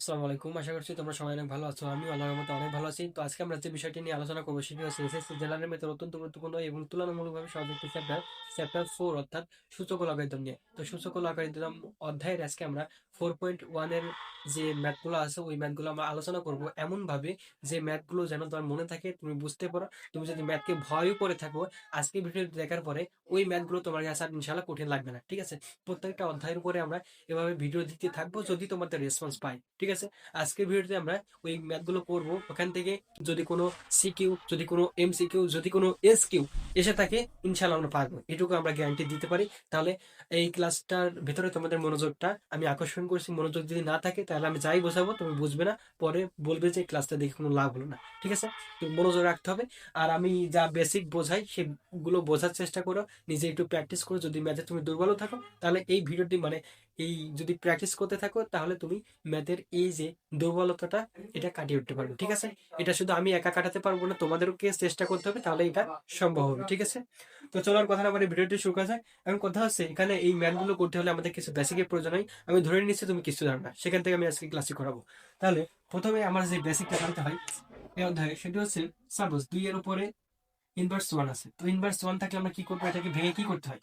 আসসালামু আলাইকুম। আশা করছি তোমরা সবাই অনেক ভালো আছো। আমি আল্লাহর রহমতে অনেক ভালো আছি। তো আজকে আমরা যে বিষয়টি নিয়ে আলোচনা করবো সেটি হচ্ছে এসএসসি জেনারেল ম্যাথের অত্যন্ত গুরুত্বপূর্ণ এবং তুলনামূলকভাবে সহজ একটি চ্যাপ্টার 4 অর্থাৎ সূচক ও লগারিদম নিয়ে। তো সূচক ও লগারিদম অধ্যায়ের আজকে আমরা 4.1 এর যে ম্যাথগুলো আছে ওই ম্যাথগুলো আমরা আলোচনা করব এমন ভাবে যে ম্যাথগুলো যেন তোমার মনে থাকে, তুমি বুঝতে পারো। তুমি যদি ম্যাথকে ভয়ও করে থাকো, আজকে ভিডিওটি দেখার পরে ওই ম্যাথগুলো তোমার কাছে আর ইনশাআল্লাহ কঠিন লাগবে না। ঠিক আছে? প্রত্যেকটা অধ্যায়ের উপরে আমরা এভাবে ভিডিও দিতে থাকবো যদি তোমাদের রেসপন্স পাই। ঠিক আছে? আজকের ভিডিওতে আমরা ওই ম্যাথগুলো করব। ওখান থেকে যদি কোনো সিকিউ, যদি কোনো এমসিকিউ, যদি কোনো এসকিউ এসে থাকে, ইনশাআল্লাহ আমরা পারবো, এটুকু আমরা গ্যারান্টি দিতে পারি। তাহলে এই ক্লাসটার ভেতরে তোমাদের মনোযোগটা আমি আকর্ষণ করছি। মনোযোগ যদি না থাকে তাহলে আমি যাই বোঝাবো তুমি বুঝবে না, পরে বলবে যে ক্লাসটা দেখে কোনো লাভ হলো না। ঠিক আছে? তো মনোযোগ রাখতে হবে। আর আমি যা বেসিক বোঝাই সেগুলো বোঝার চেষ্টা করো, নিজে একটু প্র্যাকটিস করো। যদি ম্যাথে তুমি দুর্বল থাকো তাহলে এই ভিডিওটি এই যদি প্র্যাকটিস করতে থাকো তাহলে তুমি ম্যাথের এই যে দুর্বলতাটা এটা কাটিয়ে উঠতে পারবে। ঠিক আছে? এটা শুধু আমি একা কাটাতে পারবো না, তোমাদেরকে চেষ্টা করতে হবে, তাহলে এটা সম্ভব হবে। ঠিক আছে? তো চলার কথা না মানে ভিডিওটি শুরু করা যায়। এখন কথা হচ্ছে এখানে এই ম্যাথগুলো করতে হলে আমাদের কিছু বেসিকের প্রয়োজন হয়। আমি ধরে নিচ্ছি তুমি কিছু জানো না, সেখান থেকে আমি আজকে ক্লাসে করাবো। তাহলে প্রথমে আমার যে বেসিকটা জানতে হয় এই অধ্যায়ে, সেটা হচ্ছে সাপোজ 2 এর উপরে ইনভার্স 1 আছে। তো ইনভার্স 1 থাকলে আমরা কি করবো, এটাকে ভেঙে কি করতে হয়?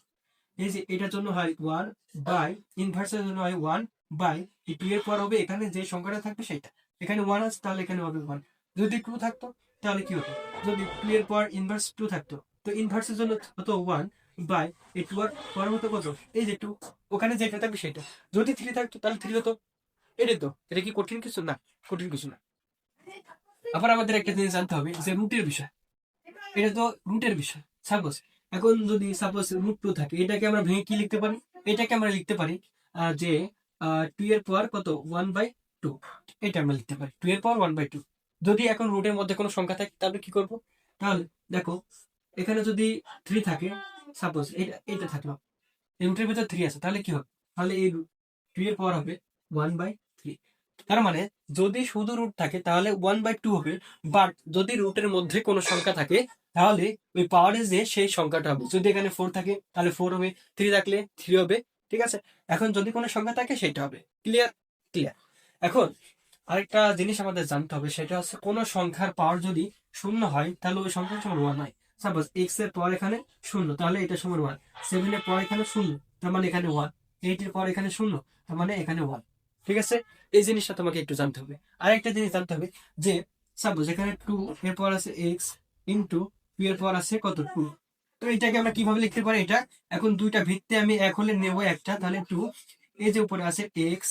এই যে এটার জন্য হয় 1 বাই, ইনভার্সের জন্য হয় 1 বাই, এই 2 এর পর হবে এখানে যে সংখ্যাটা থাকবে সেটা। এখানে 1 আছে তাহলে এখানে হবে 1। যদি 2 থাকতো তাহলে কি হতো? যদি 2 এর পর ইনভার্স 2 থাকতো, তো ইনভার্সের জন্য হতো 1 বাই, এই 2 এর পর হতো কত? এই যে 2, ওখানে যেটা থাকবে সেটা। যদি 3 থাকতো তাহলে 3 হতো। এটাই তো। এটা কি কঠিন কিছু না? কঠিন কিছু না। আবার আমাদের একটা জিনিস জানতে হবে যে রুটের বিষয়। এটা তো রুটের বিষয়। সাপোজ এখন যদি সাপোজ √2 থাকে, এটাকে আমরা ভেঙে কি লিখতে পারি? এটাকে আমরা লিখতে পারি যে 2 এর পাওয়ার কত, 1/2। এটা আমরা লিখতে পারি 2 এর পাওয়ার 1/2। যদি এখন রুটের মধ্যে কোনো সংখ্যা থাকে তাহলে কি করব? তাহলে দেখো, এখানে যদি 3 থাকে, সাপোজ এটা এটা থাকলো, এই রুটের ভিতর 3 আছে, তাহলে কি হবে? তাহলে এই 2 এর পাওয়ার হবে 1/3। তার মানে যদি শুধু রুট থাকে তাহলে 1/2 হবে। বাট যদি রুটের মধ্যে কোনো সংখ্যা থাকে তাহলে ওই পাওয়ারে যে সেই সংখ্যাটা হবে। যদি এখানে 4 থাকে তাহলে 4 হবে, 3 থাকলে 3 হবে। ঠিক আছে? এখন যদি কোনো সংখ্যা থাকে সেটা হবে। ক্লিয়ার? ক্লিয়ার। এখন আরেকটা জিনিস আমাদের জানতে হবে, সেটা হচ্ছে কোনো সংখ্যার পাওয়ার যদি শূন্য হয় তাহলে ওই সংখ্যা সমান 1 হয়। সাপোজ এক্স এর পর এখানে শূন্য, তাহলে এটা সমান 1। 7 এর পর এখানে শূন্য, তার মানে এখানে 1। 8 এর পর এখানে শূন্য, তার মানে এখানে 1। ঠিক আছে? এই জিনিসটা তোমাকে একটু জানতে হবে। আরেকটা জিনিস জানতে হবে যে সাপোজ এখানে 2 এর পর আছে এক্স ইন্টু 2 এর পর আছে কত, 2। তো এটাকে আমরা কিভাবে লিখতে পারি? এটা এখন দুইটা ভিত্তি আমি এক হলে নেব একটা, তাহলে 2। এই যে উপরে আছে এক্স,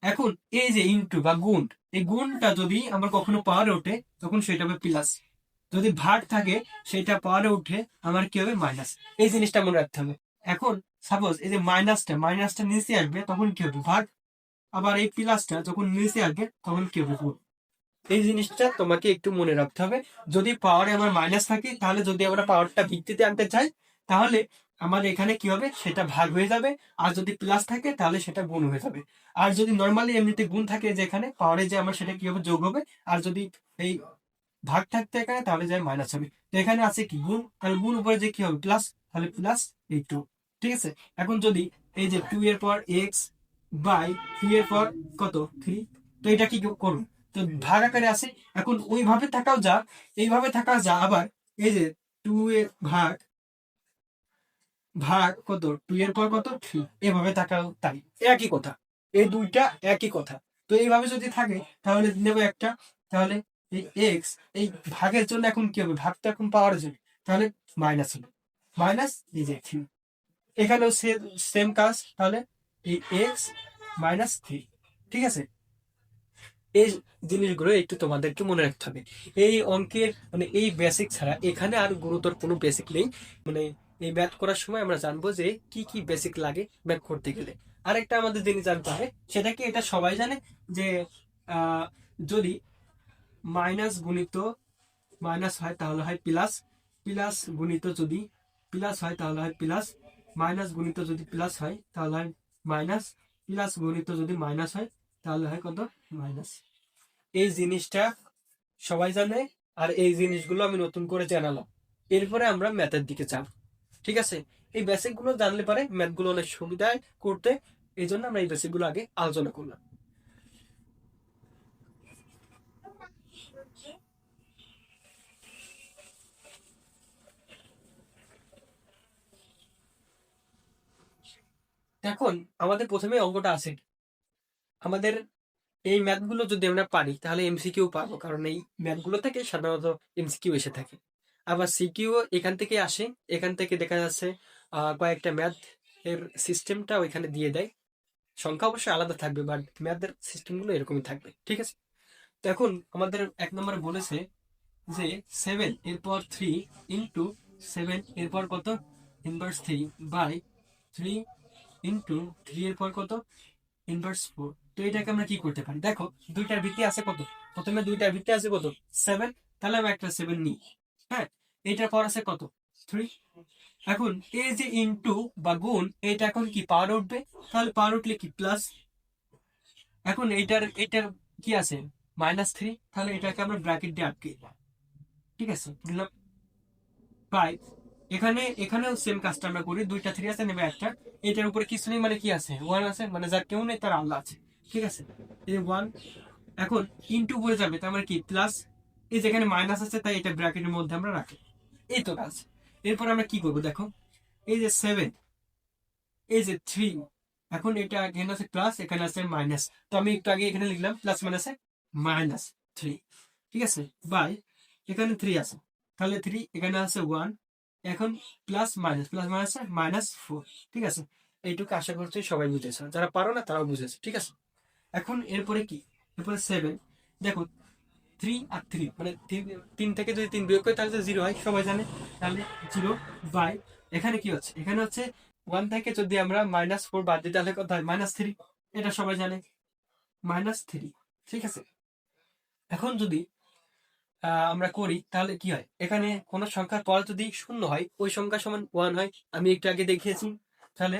এখন এই যে ইন্টু বা গুণ, এই গুণটা যদি আমার কখনো পাওয়ারে ওঠে তখন সেটা হবে প্লাস। যদি ভাগ থাকে সেটা পাওয়ারে উঠে আমার কি হবে? মাইনাস। এই জিনিসটা মনে রাখতে হবে। এখন সাপোজ এই যে মাইনাসটা নিচে আসবে তখন কি হবে? ভাগ। আবার এই প্লাসটা যখন নিচে আসবে তখন কি হবে? গুণ। এই জিনিসটা তোমাকে একটু মনে রাখতে হবে। যদি পাওয়ারে আমার মাইনাস থাকে তাহলে যদি আমরা পাওয়ারটা ভিত্তিতে আনতে চাই তাহলে আমার এখানে কি হবে? সেটা ভাগ হয়ে যাবে। আর যদি প্লাস থাকে তাহলে সেটা গুণ হয়ে যাবে। আর যদি নর্মালি এমনিতে গুণ থাকে যে এখানে পাওয়ারে, যে আমার সেটা কি হবে? যোগ হবে। আর যদি এই ভাগ থাকতে এখানে তাহলে যায় মাইনাস হবে। তো এখানে আছে কি? গুণ। তাহলে গুণ উপরে যে কি হবে? প্লাস। তাহলে প্লাস এই 2। ঠিক আছে? এখন যদি এই যে 2 এর পর এক্স বাই 2 এর পর কত, 3। তো এটা কি করুন? তো ভাগ আকারে আছে। এখন ওইভাবে থাকাও যা, এইভাবে থাকা যা। আবার এই যে 2 এর ভাগ ভাগ কত, 2 এর পর কত, 3, এভাবে থাকাও তাই। একই কথা। এই দুইটা একই কথা। তো এইভাবে যদি থাকে তাহলে নেব একটা। তাহলে এই এক্স, এই ভাগের জন্য এখন কি হবে? ভাগ তো এখন পাওয়ার যাবে, তাহলে মাইনাস হবে। মাইনাস এই যে 3। এখানেও সেম কাজ। তাহলে এই এক্স মাইনাস 3। ঠিক আছে? এই জিনিসগুলো একটু তোমাদেরকে মনে রাখতে হবে। এই অঙ্কের এই বেসিক ছাড়া এখানে আর গুরুতর কোনো বেসিক নেই। মানে এই ম্যাথ করার সময় আমরা জানবো যে কি কি বেসিক লাগে ম্যাথ করতে গেলে। আরেকটা আমাদের জিনিস জানতে হবে, সেটা কি, এটা সবাই জানে যে আহ, যদি মাইনাস গুণিত মাইনাস হয় তাহলে হয় প্লাস, প্লাস গুণিত যদি প্লাস হয় তাহলে হয় প্লাস, মাইনাস গুণিত যদি প্লাস হয় তাহলে হয় মাইনাস, প্লাস গুণিত যদি মাইনাস হয় তাহলে হয় কত? মাইনাস। এই জিনিসটা সবাই জানে। আর এই জিনিসগুলো আমি নতুন করে জানালাম। এরপরে আমরা ম্যাথের দিকে যাব। ঠিক আছে? এই বেসিক গুলো জানলে পারে ম্যাথ গুলো অনেক সুবিধায় করতে। এই জন্য আমরা এই বেসিক গুলো আগে আলোচনা করলাম। এখন আমাদের প্রথমে অঙ্কটা আছে, আমাদের এই ম্যাথগুলো যদি আমরা পারি তাহলে এমসিকিউ পাবো, কারণ এই ম্যাথগুলো থেকে সাধারণত এমসিকিউ এসে থাকে। আবার সিকিউ এখান থেকে আসে, এখান থেকে দেখা যাচ্ছে কয়েকটা ম্যাথ এর সিস্টেমটা ওইখানে দিয়ে দেয়। সংখ্যা অবশ্যই আলাদা থাকবে, বাট ম্যাথের সিস্টেমগুলো এরকমই থাকবে, ঠিক আছে। তো এখন আমাদের এক নম্বরে বলেছে যে 7 এরপর 3 ইন্টু 7 এরপর কত ইনভার্স 3 বাই 3 ইন্টু 3 এরপর কত ইনভার্স 4। তো এটাকে আমরা কি করতে পারি? দেখো দুইটার ভিত্তি আছে কত, প্রথমে দুইটার ভিত্তি আছে কত 7, তাহলে আমি একটা 7 নিই। হ্যাঁ, এইটার পর আছে কত 3। এখন এই যে ইনটু বা গুণ, এটা এখন কি পাওয়ার উঠবে, তাহলে পাওয়ার উঠলে কি প্লাস। এখন এইটার কি আছে -3, তাহলে এটাকে আমরা ব্র্যাকেট দিয়ে আটকে দিলাম, ঠিক আছে দিলাম। বাই এখানেও সেম কাজটা আমরা করি, দুইটা 3 আছে নেবে একটা, এটার উপরে কিছু নেই মানে কি আছে 1 আছে, মানে যার কেউ নেই তার আল্লাহ আছে, ঠিক আছে। এই 1 এখন ইনটু পড়ে যাবে, তার মানে কি প্লাস, এই যেখানে মাইনাস আছে তাই এটা ব্র্যাকেটের মধ্যে আমরা রাখি, এই তো কাজ। এরপর আমরা কি করবো দেখো, এই যে 7, এই যে 3, এখন এটা এখানে আছে প্লাস, এখানে আছে মাইনাস, তো আমি একটু আগে এখানে লিখলাম প্লাস মাইনাসে -3, ঠিক আছে। বাই এখানে 3 আছে, তাহলে 3 এখানে আছে 1, এখন প্লাস মাইনাসে -4, ঠিক আছে। এইটুকু আশা করছি সবাই বুঝেছে, যারা পারো না তারাও বুঝেছে, ঠিক আছে। এখন এরপরে কি, এরপরে 7, দেখো 3 আর 3 মানে 3 থেকে যদি 3 বিয়োগ করি তাহলে তো 0 হয়, সবাই জানে, তাহলে 0 বাই এখানে কি হচ্ছে, এখানে হচ্ছে 1 থেকে যদি আমরা -4 বাদ দিই তাহলে কত হয় -3, এটা সবাই জানে -3, ঠিক আছে। এখন যদি আমরা করি তাহলে কি হয়, এখানে কোন সংখ্যার পর যদি শূন্য হয় ওই সংখ্যা সমান 1 হয়, আমি একটু আগে দেখিয়েছি। তাহলে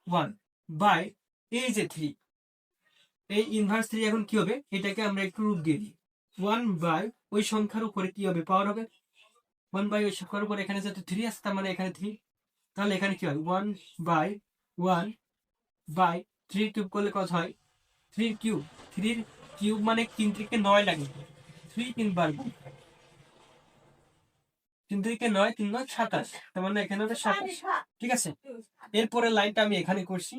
1 বাই এই যে 3, এই ইনভার্স 3 এখন কি হবে, এটাকে আমরা একটু রূপ দিয়ে দিই, 1 বাই ওই সংখ্যার উপরে কি হবে পাওয়ার হবে, 1 বাই ওই সংখ্যার উপরে এখানে যেহেতু 3 আছে তার মানে এখানে 3, তাহলে এখানে কি হয় 1 বাই 1 বাই 3 কিউব করলে কত হয় 3 কিউব, 3 কিউব মানে 3 থেকে 9 লাগে, 3 3 বার 3 থেকে 9, 3 9 27, তার মানে এখানে হবে 27, ঠিক আছে। এরপরে লাইনটা আমি এখানে করছি,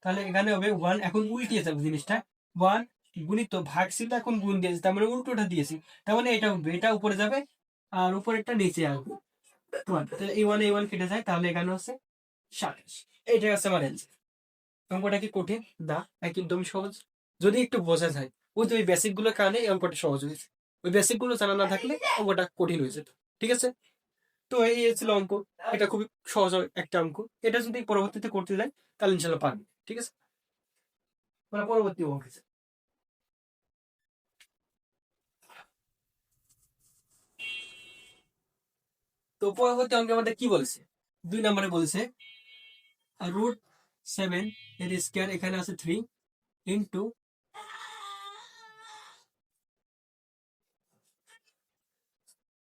তাহলে এখানে হবে 1, এখন উল্টিয়ে যাবে জিনিসটা, 1 গুণিত ভাগ ছিল এখন গুণ দিয়েছি, তার মানে উল্টোটা দিয়েছি, তার মানে এটা উঠবে, এটা উপরে যাবে আর উপরেরটা নিচে আসবে 1, তাহলে এই 1 কেটে যায়, তাহলে এখানে হচ্ছে 27, এইটা হচ্ছে আমার অ্যান্সার। অঙ্কটা কি কঠিন না, একদম সহজ, যদি একটু বোঝা যায়। ওই তো ওই বেসিক গুলোর কারণে এই অঙ্কটা সহজ হয়েছে, ওই বেসিক গুলো জানা না থাকলে অঙ্কটা কঠিন হয়ে যেত, ঠিক আছে। তো এই ছিল অঙ্ক, এটা খুবই সহজ একটা অঙ্ক, এটা যদি পরবর্তীতে করতে যাই তাহলে ইনশাল্লাহ পারবে, ঠিক আছে। মানে পরবর্তী অঙ্ক আছে। তো পরবর্তী অঙ্কে আমাদের কি বলেছে, 2 নম্বরে বলেছে √7 এর স্কয়ার, এখানে আছে 3 ইন্টু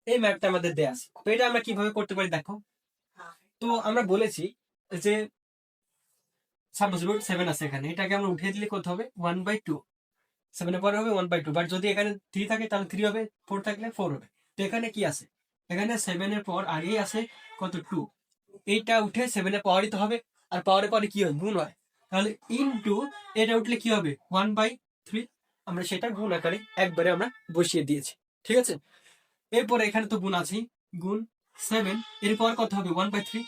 এই ম্যাপটা আমাদের দেয়া আছে। তো এটা আমরা কিভাবে করতে পারি দেখো, তো আমরা বলেছি যে সাপোজ √7 আছে এখানে, এটাকে আমরা উঠিয়ে দিলে কত হবে 1/2, 7 এর পরে হবে 1/2, বাট যদি এখানে 3 থাকে তাহলে 3 হবে, 4 থাকলে 4 হবে। তো এখানে কি আছে, এখানে 7 এর পর আগেই আছে কত 2, এইটা উঠে 7 এর পাওয়ারই তো হবে, আর পাওয়ারের পরে কি হয় গুণ হয়, তাহলে ইনটু এটা উঠলে কি হবে 1/3, আমরা সেটা গুণ আকারে একবারে আমরা বসিয়ে দিয়েছি, ঠিক আছে। এরপরে এখানে তো গুণ আছেই, গুণ 7 এরপর কত হবে 1/3,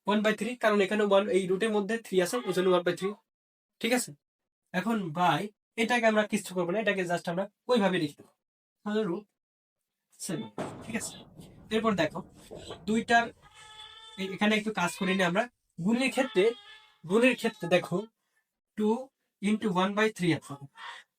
1/3, কারণ এখানে 1 এই রুটের মধ্যে 3 আছে এই জন্য 1/3, ঠিক আছে। এখন বাই এটাকে আমরা কিছু করবো না, এটাকে জাস্ট আমরা ওইভাবে লিখে দেবো, তাহলে √7, ঠিক আছে। এরপর দেখো দুইটার এখানে একটু কাজ করে নিই আমরা, গুণের ক্ষেত্রে দেখো 2 ইন্টু 1/3 আছে,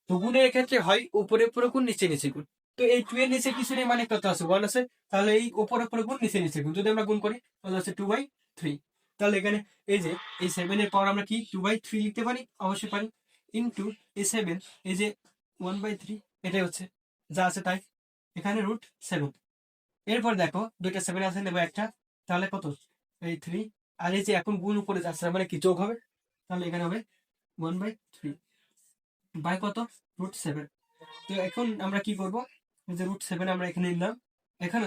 তো গুণের ক্ষেত্রে হয় উপরে উপরে গুণ নিচে নিচে গুণ, তো এই 2 এর নিচে কিছু নেই মানে কত আছে 1 আছে, তাহলে এই উপরে উপরে গুণ নিচে নিচে গুণ, যদি আমরা গুণ করি তাহলে হচ্ছে 2/3, তাহলে এখানে এই যে এই 7 এর পাওয়ার আমরা কি 2/3 লিখতে পারি, অবশ্যই পারি, ইন্টু এই 7 এই যে 1/3, এটাই হচ্ছে যা আছে তাই, এখানে √7। এরপর দেখো দুইটা 7 আছে নেবো একটা, তাহলে কত এই 3, আর এই যে এখন গুণ উপরে যাচ্ছে মানে কি যোগ হবে, তাহলে এখানে হবে 1/3 বাই কত √7। তো এখন আমরা কি করবো, এই যে √7 আমরা এখানে নিলাম, এখানে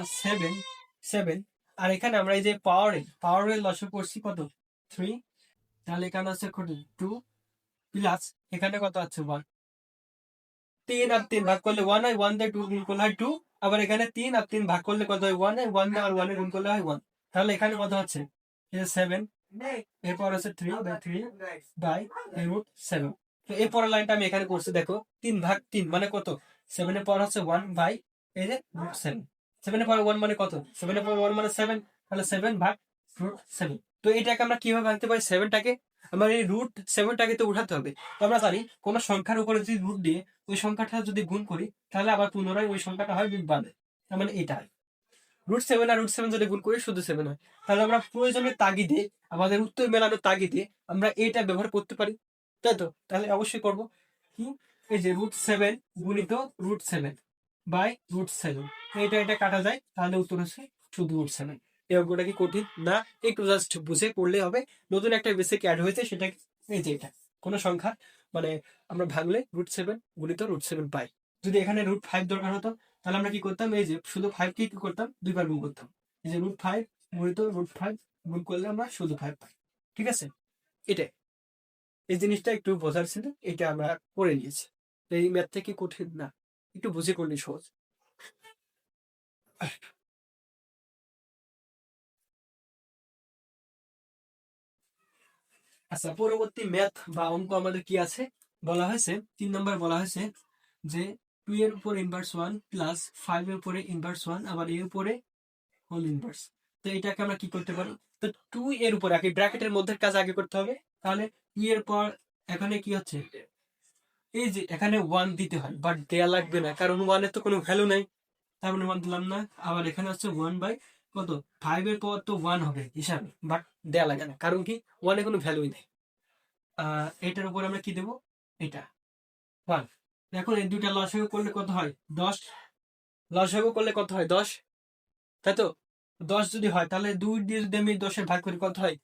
7 আর এখানে আমরা এই যে পাওয়ারের লসও করছি কত 3, তাহলে এখানে আছে 2 প্লাস এখানে কত আছে 1, 3 আর 3 ভাগ করলে 1 হয়, 1 দিয়ে 2 গুণ করলে হয় 2, আবার এখানে 3 আর 3 ভাগ করলে কত হয় 1 হয়, 1 দিয়ে আর 1 গুণ করলে হয় 1। তাহলে এখানে কত হচ্ছে 7, এরপর আছে 3 বাই 3 বাই √7। তো এই পরের লাইনটা আমি এখানে করছি, দেখো 3 ভাগ 3 মানে কত, 7 এর পাওয়ার হচ্ছে 1 বাই এই যে √7। 7 এর পাওয়ার 1 মানে কত, 7 এর পাওয়ার 1 মানে 7, তাহলে 7 ভাগ √7। তো এটাকে আমরা কিভাবে ভাঙতে পারি, 7টাকে আমার এই √7টাকে তো উঠাতে হবে। তো আমরা জানি কোন সংখ্যার উপরে যদি রুট দিয়ে ওই সংখ্যাটা যদি গুণ করি তাহলে আবার পুনরায় ওই সংখ্যাটা হয় রুট বাড়ে, তার মানে এটা √7 আর √7 যদি গুণ করি শুধু 7 হয়। তাহলে আমরা প্রয়োজনের তাগিদে, আমাদের উত্তর মেলানোর তাগিদে আমরা এটা ব্যবহার করতে পারি, তাই তো? তাহলে অবশ্যই করব কি, এই যে √7 গুণিত √7 বাই √7, এটা কাটা যায়, তাহলে উত্তর হচ্ছে শুধু √7। এই অঙ্কটা কি কঠিন না, একটু জাস্ট বুঝে পড়লে হবে। নতুন একটা বেসিক অ্যাড হয়েছে, সেটা এই যে এটা কোন সংখ্যা মানে আমরা ভাঙলে √7 গুণিত √7 পাই। যদি এখানে √5 দরকার হতো তাহলে আমরা কি করতাম, এই যে শুধু 5 কে কি করতাম, দুইবার গুণ করতাম। এই যে √5 গুণিত √5 গুণ করলে আমরা শুধু 5 পাই। ঠিক আছে, এটাই এই জিনিসটা একটু বোঝার ছিল, এটা আমরা করে নিয়েছি। তো এই ম্যাথটা কি কঠিন না, একটু বুঝে করলে সহজ। আচ্ছা, পরবর্তী ম্যাথ বা অঙ্ক আমাদের কি আছে, বলা হয়েছে 3 নম্বর, বলা হয়েছে যে 2 এর উপরে ইনভার্স 1 প্লাস 5 এর উপরে ইনভার্স 1 আবার এর উপরে হোল ইনভার্স। তো এটাকে আমরা কি করতে পারি, তো 2 এর উপরে আগে ব্র্যাকেটের মধ্যে কাজ আগে করতে হবে। তাহলে 2 এর পর এখানে কি হচ্ছে, এই যে এখানে 1 দিতে হয়, বাট দেয়া লাগবে না কারণ 1 এর তো কোনো ভ্যালু নাই, তার মানে 1 দিলাম না। আবার এখানে হচ্ছে 1 বাই কত, 5 এর পর তো 1 হবে হিসাবে, বাট দেয়া লাগে না কারণ কি 1 এর কোনো ভ্যালুই নেই। এটার উপর আমরা কি দেবো, এটা 1। এখন এই দুইটা লসাগু করলে কত হয় 10, লসাগু করলে কত হয় 10, তাই তো? 10 যদি হয় তাহলে 2 দিয়ে যদি আমি 10-এর ভাগ করি কত হয়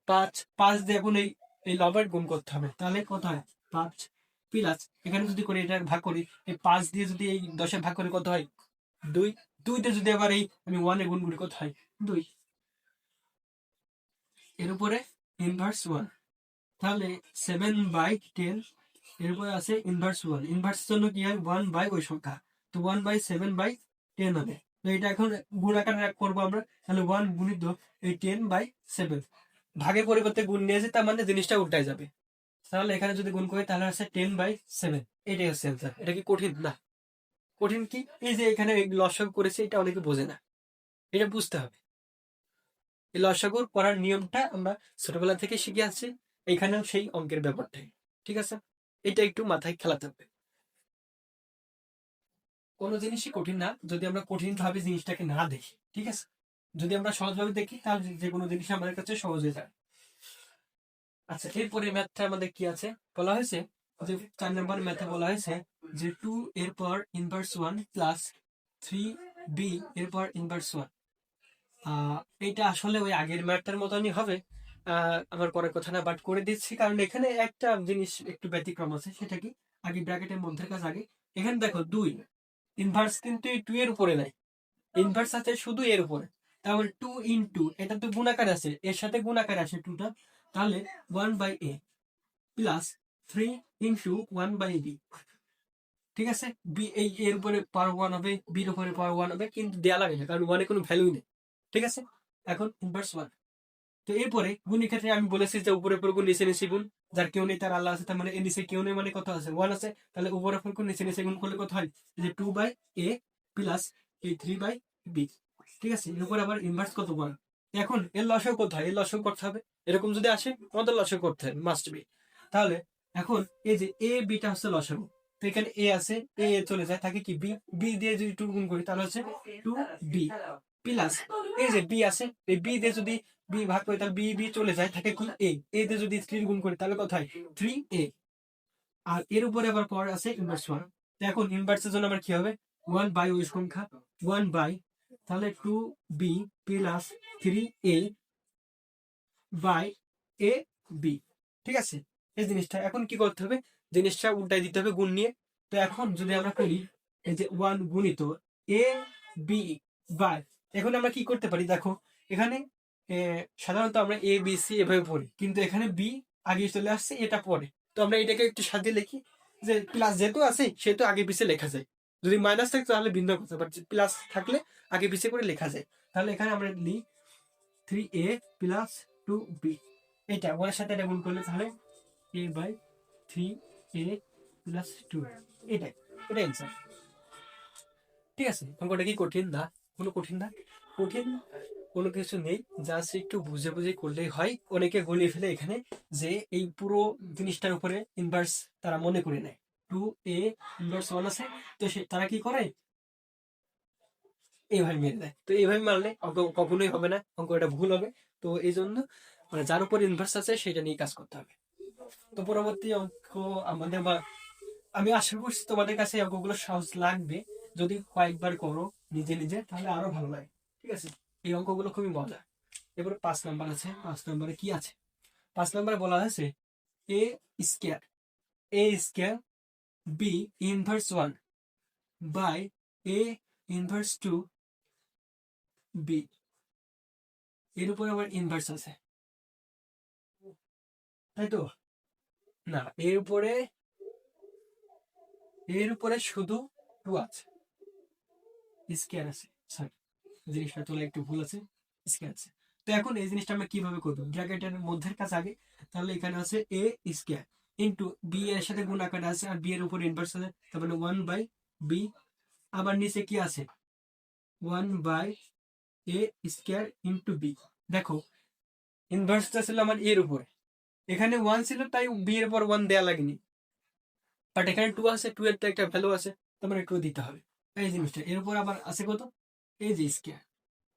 5, 5 দিয়ে এখন এই এই লবের গুণ করতে হবে, তাহলে কত হয় 5 প্লাস এখানে যদি করে এটা ভাগ করি, এই 5 দিয়ে যদি এই 10-এর ভাগ করি কত হয় 2, 2 দিয়ে যদি আবার এই আমি 1 এ গুণ করি কত হয় 2, এর উপরে ইনভার্স 1, তাহলে 7/10 এরপরে আছে ইনভার্স 1, ইনভার্সের জন্য কি হয় 1 বাই ওই সংখ্যা, তো 1/7/10 হবে। তো এটা এখন গুণ আকারে করবো আমরা, তাহলে 1 গুণিত এই 10/7, ভাগের পরিবর্তে গুণ নিয়েছে, তার মানে জিনিসটা উল্টায় যাবে। তাহলে এখানে যদি গুণ করি তাহলে আছে 10/7, এটাই হচ্ছে অ্যান্সার। এটা কি কঠিন না, কঠিন কি, এই যে এখানে লসাগু করেছে এটা অনেকে বোঝে না, এটা বুঝতে হবে। এই লসাগুর করার নিয়মটা আমরা ছোটবেলা থেকে শিখে আসছি, এখানেও সেই অঙ্কের ব্যাপারটাই। ঠিক আছে, এটা একটু মাথায় খেলাতে হবে। কোনো জিনিসই কঠিন না যদি আমরা কঠিন ভাবে জিনিসটাকে না দেখি। ঠিক আছে, যদি আমরা সহজভাবে দেখি তাহলে যে কোনো জিনিস আমাদের কাছে সহজ হয়ে যায়। আচ্ছা, এরপরে ম্যাথটা আমাদের কি আছে, বলা হয়েছে যে 4 নম্বর ম্যাথে বলা হয়েছে যে 2 এর পর ইনভার্স 1 প্লাস 3b এর পর ইনভার্স 1। এটা আসলে ওই আগের ম্যাথটার মতনই হবে, আমার করার কথা না, বাট করে দিচ্ছি কারণ এখানে একটা জিনিস একটু ব্যতিক্রম আছে। সেটা কি, আগে ব্র্যাকেটের মধ্যে কাজ আগে। এখানে দেখো 2 ইনভার্স কিন্তু এই 2 এর উপরে নাই, ইনভার্স আছে শুধু এর উপরে। তাহলে 2 ইনটু এটা তো গুণাকার আছে, এর সাথে গুণাকার আছে 2টা, তাহলে 1/a প্লাস 3 ইনটু 1/b। ঠিক আছে, বি এই এর উপরে পাওয়ার 1 হবে, বির উপরে পাওয়ার 1 হবে, কিন্তু দেয়া লাগে না কারণ 1 এর কোনো ভ্যালুই নেই। ঠিক আছে, এখন ইনভার্স 1। তো এরপরে গুণের ক্ষেত্রে আমি বলেছি যে উপরে উপরে গুণ নিচে নিচে গুণ, যার কেউ নেই তার আল্লাহ আছে, তার মানে এর নিচে কেউ নেই মানে কত আছে 1 আছে, তাহলে উপরে উপরে গুণ নিচে নিচে গুণ করলে কত হয়, এই যে 2/a প্লাস এই 3/b। ঠিক আছে, এর উপর আবার ইনভার্স কত 1। এখন এর লসাগু কত হয়, এর লসাগু করতে হবে, এরকম যদি আসে আমাদের লসাগু করতে হবে, মাস্ট বি। তাহলে এখন এই যে এ বিটা হচ্ছে লসাগু, তো এখানে এ আছে, এ চলে যায়, থাকে কি বি, বি দিয়ে যদি 2 গুণ করি তাহলে হচ্ছে 2b প্লাস এই যে বি আছে, এই বি দিয়ে যদি বি ভাগ করি তাহলে বি বি চলে যায়, থাকে কি এ, এ দিয়ে যদি 3 গুণ করি তাহলে কত হয় 3a। আর এর উপরে আবার পর আছে ইনভার্স 1। এখন ইনভার্সের জন্য আমার কি হবে 1 বাই ওই সংখ্যা 1 বাই, তাহলে 2b plus 3a by A B. ঠিক আছে, এই জিনিসটা এখন কি করতে হবে, জিনিসটা উল্টাই দিতে হবে গুণ নিয়ে। তো এখন যদি আমরা করি এই যে 1 গুণিত এ বি বাই, এখন আমরা কি করতে পারি দেখো, এখানে সাধারণত আমরা এ বি সি এভাবে পড়ি, কিন্তু এখানে বি আগে চলে আসছে, এটা পরে। তো আমরা এটাকে একটু সাজিয়ে লিখি যে প্লাস যেহেতু আছে সেহেতু আগে পিছিয়ে লেখা যায়। যদি মাইনাস থাকে তাহলে ভিন্ন কথা, বাট প্লাস থাকলে আগে পিছিয়ে করে লেখা যায়। তাহলে এখানে আমরা লিখি 3a প্লাস 2b, এটা ওর সাথে এটা গুণ করলে তাহলে a/3a প্লাস 2, এটাই অ্যান্সার। ঠিক আছে, অঙ্কটা কি কঠিন না? কোনো কঠিন না, কঠিন কোনো কিছু নেই, জাস্ট একটু বুঝে বুঝে করলেই হয়। অনেকে গলিয়ে ফেলে এখানে যে এই পুরো জিনিসটার উপরে ইনভার্স তারা মনে করে নেয়, 2a ইনভার্স 1 আছে, তো তারা কি করে এইভাবে মেরে দেয়। তো এইভাবে মারলে অঙ্ক কখনোই হবে না, অঙ্ক এটা ভুল হবে। তো এই জন্য মানে যার উপর ইনভার্স আছে সেটা নিয়ে কাজ করতে হবে। তো পরবর্তী অঙ্ক আমাদের আমি আশা করছি তোমাদের কাছে এই অঙ্কগুলো সহজ লাগবে। যদি কয়েকবার করো নিজে নিজে তাহলে আরো ভালো লাগে। ঠিক আছে, এই অঙ্কগুলো খুবই মজা। এবার 5 নাম্বার আছে, 5 নাম্বারে কি আছে? 5 নাম্বারে বলা হয়েছে A square, B inverse 1 by A inverse 2 B, এর উপরে আবার ইনভার্স আছে, তাই তো? না, এর উপরে শুধু 2 আছে, স্কোয়ার আছে, সরি জিনিসটা তোলা একটু ভুল আছে, স্কোয়ার আছে। তো এখন এই জিনিসটা আমরা কিভাবে করবো? ব্র্যাকেটের মধ্যের কাছে আগে, তাহলে এখানে আছে এ স্কোয়ার ইন্টু বি এর সাথে গুণ আকারে আছে, আর বি এর উপর ইনভার্স আছে, তার মানে 1/b। আবার নিচে কি আছে? 1/a square into B. দেখো ইনভার্সটা ছিল আমার এর উপরে, এখানে 1 ছিল তাই বি এর পর 1 দেয়া লাগেনি, বাট এখানে 2 আছে, 2 এর তো একটা ভ্যালু আছে, তার মানে 2 দিতে হবে। এই জিনিসটা এর উপর আবার আছে কত? এই যে স্কোয়ার।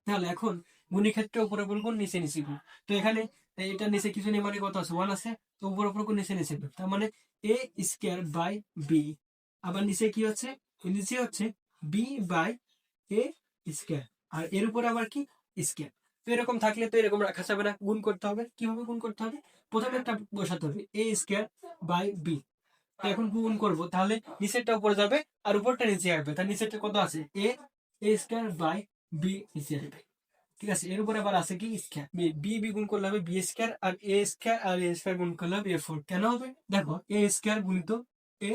তাহলে এখন গুণী ক্ষেত্রে উপরে উপর গুণ, নিচে নিচে গুণ। তো এখানে এটা নিচে কিছু নেই, মানে কত আছে? 1 আছে, তো উপর উপর গুণ, নিচে নিচে গুণ, তার মানে এ স্কোয়ার বাই বি। আবার নিচে কি হচ্ছে? নিচে হচ্ছে বি বাই এ স্কোয়ার, আর এর উপরে আবার কি? স্কোয়ার। তো এরকম থাকলে তো এরকম রাখা যাবে না, গুণ করতে হবে। কিভাবে গুণ করতে হবে? প্রথমে একটা বসাতে হবে এ স্কোয়ার বাই বি। তো এখন গুণ করবো, তাহলে নিচেরটা উপরে যাবে আর উপরটা নিচে আসবে, তার নিচেরটা কত আছে? এ স্কোয়ার বাই বি নিচে আসবে। ঠিক আছে, এর উপরে আবার আছে কি? স্কোয়ার। বি বি গুণ করলে হবে বি স্কোয়ার, আর এ স্কোয়ার আর এ স্কোয়ার গুণ করলে হবে এ4। কেন হবে? দেখো এ স্কোয়ার গুণিত এ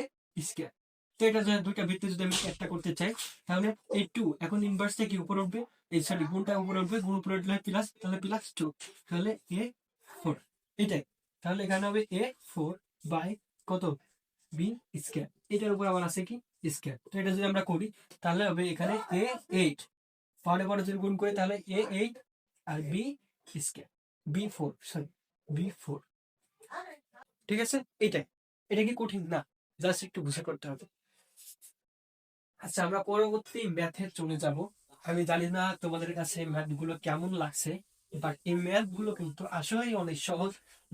স্কোয়ার। তো এটা যদি দুইটা ভিত্তি যদি আমি একটা করতে চাই, তাহলে এই 2 এখন ইনভার্সটা কি উপরে উঠবে, এই সরি গুণটা উপরে উঠবে, গুণ উপরে উঠলে প্লাস, তাহলে +2, তাহলে a4, এটাই। তাহলে এখানে হবে a4 বাই কত? B square. এটার উপর আবার আছে কি? স্কোয়ার। তো এটা যদি আমরা করি তাহলে হবে এখানে a8, পরে পরে যদি গুণ করি তাহলে a8 আর বি স্কোয়ার, বি4, সরি বি4। ঠিক আছে, এটাই। এটা কি কঠিন না? জাস্ট একটু বুঝে করতে হবে। আচ্ছা, আমরা পরবর্তী ম্যাথে চলে যাব। আমি জানি না তোমাদের কাছে ম্যাথ গুলো কেমন লাগছে, বাট এই ম্যাথ গুলো কিন্তু আসলেই অনেক সহজ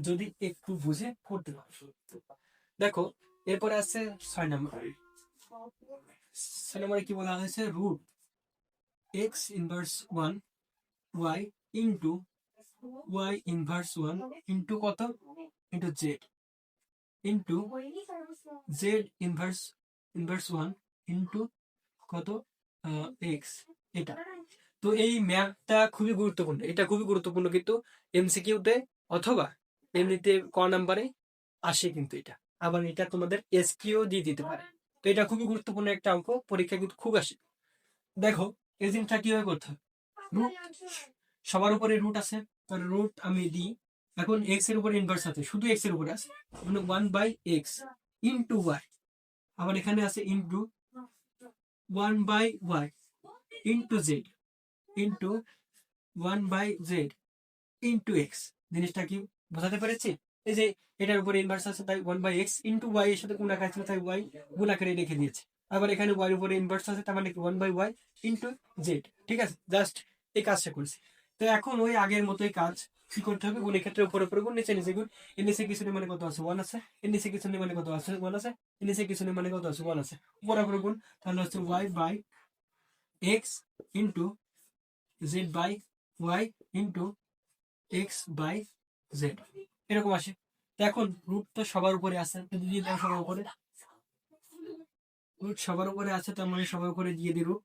যদি একটু বুঝে করতে পারো। দেখো এরপরে আছে 6 নম্বর। 6 নম্বরে কি বলা হয়েছে? Root X inverse 1 Y into Y inverse 1 into কত? Into Z into Z inverse inverse 1 into কত? এক্স। এটা তো এই ম্যাথটা খুবই গুরুত্বপূর্ণ, এটা খুবই গুরুত্বপূর্ণ, কিন্তু এমসিকিউতে অথবা এমনিতে ক নাম্বারে আসে কিন্তু এটা। আবার এটা তোমাদের এসকিউ দিয়ে দিতে পারে। তো এটা খুবই গুরুত্বপূর্ণ একটা অঙ্ক, পরীক্ষা কিন্তু খুব আসে। দেখো এই জিনিসটা কিভাবে করতে হবে? রুট সবার উপরে রুট আছে, তার রুট আমি দিই। এখন এক্স এর উপরে ইনভার্স আছে, শুধু এক্স এর উপরে আছে, মানে 1/x ইন্টু ওয়াই। আবার এখানে আছে into 1/y into Z into 1/z into x. জিনিসটা কি বোঝাতে পেরেছি? এই যে এটার উপরে ইনভার্স আছে তাই 1/x ইন্টু ওয়াই এর সাথে গুণ আকার ছিল তাই ওয়াই গুণ আকারে রেখে দিয়েছে। আবার এখানে ওয়াই উপরে ইনভার্স আছে তার মানে কি 1/y ইন্টু জেড। ঠিক আছে, জাস্ট এই কাজটা করেছি। তো এখন ওই আগের মতোই কাজ কি করতে হবে? গুণের ক্ষেত্রে উপরে উপরে গুণ, নিচে নিচে গুণ। এর নিচে কিছু নেই মানে কত আছে? 1 আছে। এর নিচে কিছু নেই মানে কত আছে? 1 আছে। এর নিচে কিছু নেই মানে কত আছে? 1 আছে। উপরে উপরে গুণ, তাহলে হচ্ছে y by x into z by y into x by z, এরকম আসে। তো এখন রুট তো সবার উপরে আছে, তো দিয়ে দাও সবার উপরে। রুট সবার উপরে আছে, তার মানে সবার উপরে দিয়ে দিই রুট।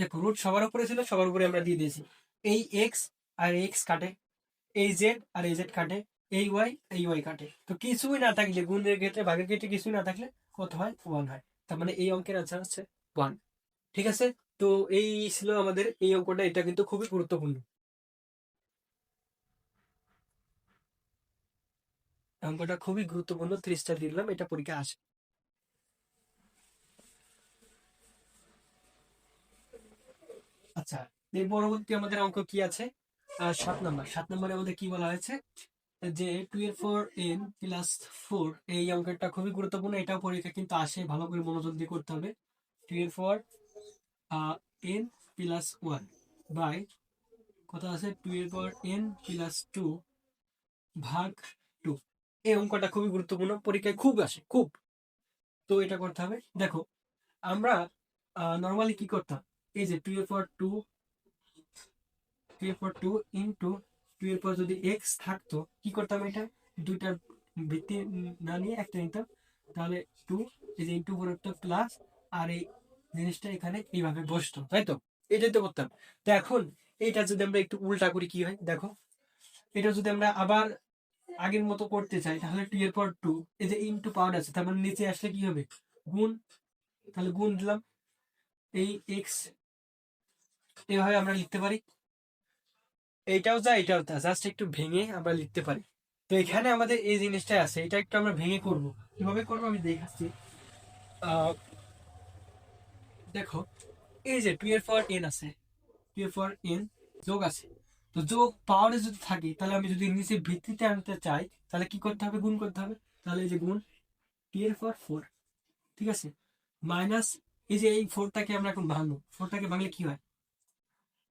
দেখো রুট সবার উপরে ছিল, সবার উপরে আমরা দিয়ে দিয়েছি। এই এক্স আর এক্স কাটে, এই জেড আর এই জেড কাটে, এই ওয়াই কাটে। তো কিছুই না থাকলে, গুণের ক্ষেত্রে ভাগের ক্ষেত্রে কিছুই না থাকলে কত হয়? 1 হয়। তার মানে এই অঙ্কের আনসার হচ্ছে 1। ঠিক আছে। তো এই ছিল আমাদের এই অঙ্কটা, এটা কিন্তু খুবই গুরুত্বপূর্ণ অঙ্কটা, খুবই গুরুত্বপূর্ণ। 3 স্টার দিলাম, এটা পরীক্ষা আসে। আচ্ছা, এর পরবর্তী আমাদের অঙ্ক কি আছে? 7 নম্বর। 7 নম্বরে আমাদের কি বলা হয়েছে? যে 2 এর 4 n+4, এই অঙ্কটা খুবই গুরুত্বপূর্ণ, এটাও পরীক্ষা কিন্তু আসে, ভালো করে মনোযোগ দিয়ে করতে হবে। 2 এর 4 n+1 বাই কত আছে? 2 এর 4 n+2 ভাগ 2। এই অঙ্কটা খুবই গুরুত্বপূর্ণ, পরীক্ষায় খুব আসে, খুব। তো এটা করতে হবে। দেখো আমরা নর্মালি কি করতাম? এই যে 2 এর পর 2 ইন্টু 2 এর পর যদি এক্স থাকতো, কি করতাম? এটা দুইটার ভিত্তি না নিয়ে একটা নিতাম, তাহলে 2, এই যে ইন্টু করে প্লাস, আর এই জিনিসটা এখানে এইভাবে বসতো, তাই তো? এটাই তো করতাম। তো এখন এটা যদি আমরা একটু উল্টা করি কি হয় দেখো। এটা যদি আমরা আবার আগের মতো করতে চাই, তাহলে 2 এর পর 2, এই যে ইন্টু পাওয়ার আছে, তার মানে নিচে আসলে কি হবে? গুণ। তাহলে গুণ দিলাম, এই এক্স এভাবে আমরা লিখতে পারি। এইটাও যা এটাও তা, জাস্ট একটু ভেঙে আমরা লিখতে পারি। তো এখানে আমাদের এই জিনিসটা আছে, এটা একটু আমরা ভেঙে করব। কিভাবে করবো আমি দেখাচ্ছি। আহ, দেখো এই যে 2 এর পর n আছে, 2 এর পর n যোগ আছে। তো যোগ পাওয়ারে যদি থাকে, তাহলে আমি যদি নিচে ভিত্তিতে আনতে চাই, তাহলে কি করতে হবে? গুণ করতে হবে। তাহলে এই যে গুণ 2 এর পর 4, ঠিক আছে, মাইনাস, এই যে এই 4টাকে আমরা এখন ভাঙবো, 4টাকে ভাঙলে কি হয়?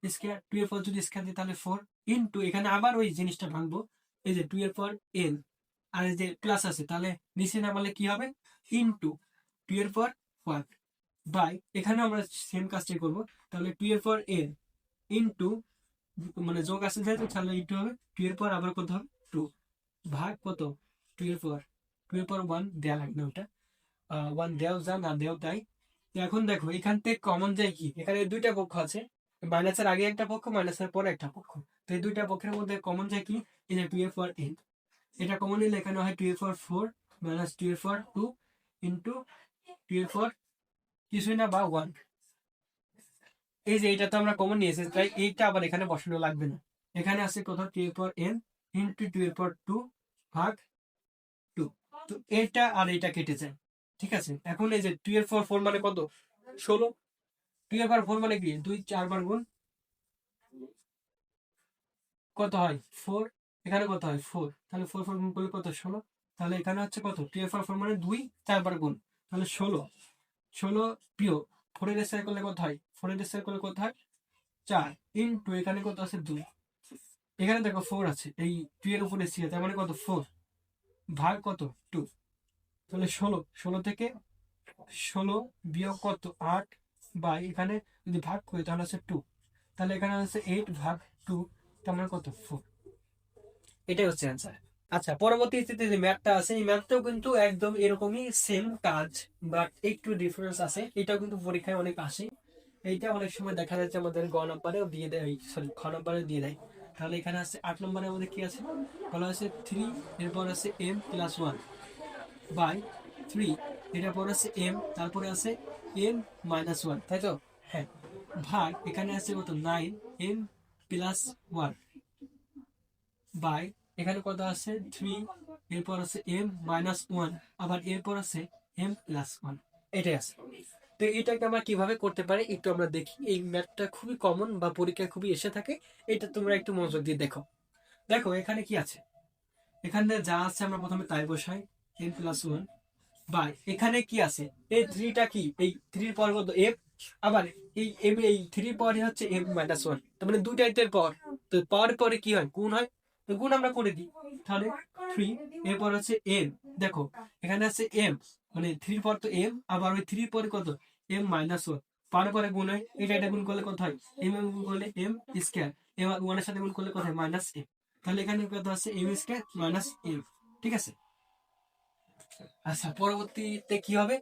স্কয়ার। 2 এর পর যদি স্কয়ার দিই তাহলে 4 ইন্টু, এখানে আবার ওই জিনিসটা ভাঙবো, এই যে 2 এর পর n, আর এই যে প্লাস আছে, তাহলে নিচে নামালে কি হবে? ইন্টু 2 এর পর 1 বাই, এখানে আমরা সেম কাজটাই করবো। তাহলে 2 এর পর n ইন্টু, মানে যোগ আছে যেহেতু, তাহলে ইন্টু হবে 2 এর পর আবার কত হবে? 2 ভাগ কত? 2 এর পর 1 দেয়া লাগবে না ওটা। 1 দেও যা না দেও তাই। তো এখন দেখো এখান থেকে কমন যায় কি? এখানে দুইটা পক্ষ আছে, মাইনাসের আগে একটা পক্ষ, মাইনাসের পরে একটা পক্ষ। তো এই দুইটা পক্ষের মধ্যে কমন যায় কি? এই যে 2 এর পর n, এটা কমন নিলে এখানে হয় 2 এর পর 4 মাইনাস 2 এর পর 2 ইন্টু 2 এর পর কিছুই না বা 1। এই যে এটা তো আমরা কমন নিয়েছি, তাই এইটা আবার এখানে বসানো লাগবে না। এখানে আছে কত? 2 এর পর n ইন্টু 2 এর পর 2 ভাগ 2। তো এটা আর এটা কেটে যায়। ঠিক আছে, এখন এই যে 2 এর পর 4 মানে কত? 16। 2 এর পর 4 মানে কি? 2 4 বার গুণ কত হয়? 4। এখানে কত হয়? 4। তাহলে 4 গুণ করলে কত? 16। তাহলে এখানে হচ্ছে কত? 2 এর পর 4 মানে 2 4 বার গুণ, তাহলে 16। 16 প্রিয় 4 এর স্কয়ার করলে কত হয়? 4 এর স্কয়ার করলে কত হয়? 4 ইন্টু এখানে কত আছে? 2। এখানে দেখো 4 আছে, এই 2 এর উপরে সি, তার মানে কত? 4 ভাগ কত? 2। তাহলে 16, 16 থেকে 16 বিয়োগ কত? 8 বাই, এখানে যদি ভাগ করি তাহলে হচ্ছে 2। তাহলে এখানে হচ্ছে 8 ভাগ 2, তার মানে কত? 4। এটাই হচ্ছে অ্যান্সার। আচ্ছা, পরবর্তীতে যে ম্যাথটা আছে, এই ম্যাথটাও কিন্তু একদম এরকমই সেম কাজ, বাট একটু ডিফারেন্স আছে। এটাও কিন্তু পরীক্ষায় অনেক আসে। এইটা অনেক সময় দেখা যাচ্ছে আমাদের গ নাম্বারেও দিয়ে দেয়, সরি খ নাম্বারেও দিয়ে দেয়। তাহলে এখানে আছে 8 নম্বরে আমাদের কি আছে? বলা আছে 3, এরপর আছে m+1 বাই 3, এটার পর আছে m, তারপরে আছে m-1, তাই তো? হ্যাঁ, ভাগ এখানে আছে কত? 9m+1 বাই, এখানে কত আছে? 3, এরপর আছে m-1, আবার এরপর আছে m+1, এটাই আছে। তো এটাকে আমরা কিভাবে করতে পারি একটু আমরা দেখি। এই ম্যাথটা খুবই কমন বা পরীক্ষায় খুবই এসে থাকে, এটা তোমরা একটু মনোযোগ দিয়ে দেখো। দেখো এখানে কি আছে, এখানে যা আছে আমরা প্রথমে তাই বসাই, m+1 বাই, এখানে কি আছে? এই 3টা কি? এই 3 পর কত? f, আবার এই m, এই 3 পরে হচ্ছে m-1, তার মানে দুইটা এর পর। তো পাওয়ার পরে কি হয়? গুণ হয়। তো গুণ আমরা করে দিই, তাহলে 3, এরপর হচ্ছে m। দেখো এখানে আছে m, মানে 3 পর তো m, আবার ওই 3 পরে কত? m-1, পরে পরে গুণ হয়, এটা গুণ করলে কত হয়? গুণ করলে m স্কয়ার, m 1 এর সাথে গুণ করলে কত হয়? -m। তাহলে এখানে কত আছে? m square minus m। ঠিক আছে। আচ্ছা, পরবর্তীতে কি হবে?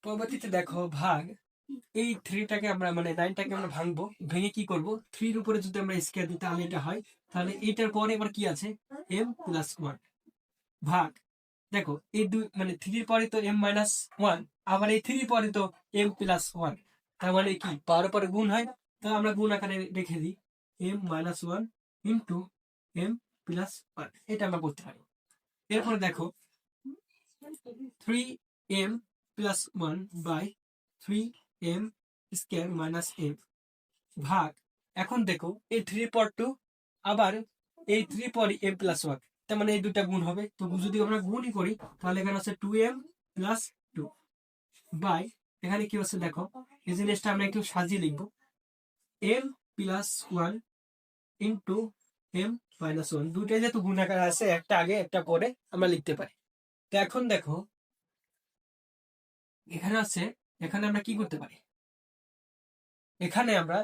পরবর্তীতে দেখো ভাগ এই থ্রিটাকে আমরা মানে 9টাকে আমরা ভাঙবো, ভেঙে কি করব, 3-র উপরে যদি আমরা স্কয়ার দিই তাহলে এটা হয়। তাহলে এটার পরে এবার কি আছে, m+1 ভাগ, দেখো এই দুই মানে 3-র পরে তো m-1, আবার এই 3-র পরে তো m+1, তার মানে কি পাওয়ার পরে গুণ হয়। তো আমরা গুণ আকারে রেখে দিই, m-1 ইন্টু m+1, এটা আমরা করতে পারি। এরপরে দেখো 3m+1 by 3m square minus m ভাগ, এখন দেখো এই 3 পর 2, আবার এই 3 পর m+1, তার মানে এই দুটা গুণ হবে। তো যদি আমরা গুণই করি তাহলে এখানে আছে 2m+2 বাই, এখানে কি হচ্ছে দেখো, এই জিনিসটা আমরা একটু সাজিয়ে লিখবো, m+1 ইন্টু m-1, দুটাই যেহেতু গুণ আকারে আছে, একটা আগে একটা পরে আমরা লিখতে পারি। তো এখন দেখো এখানে আছে, এখানে আমরা কি করতে পারি, এখানে আমরা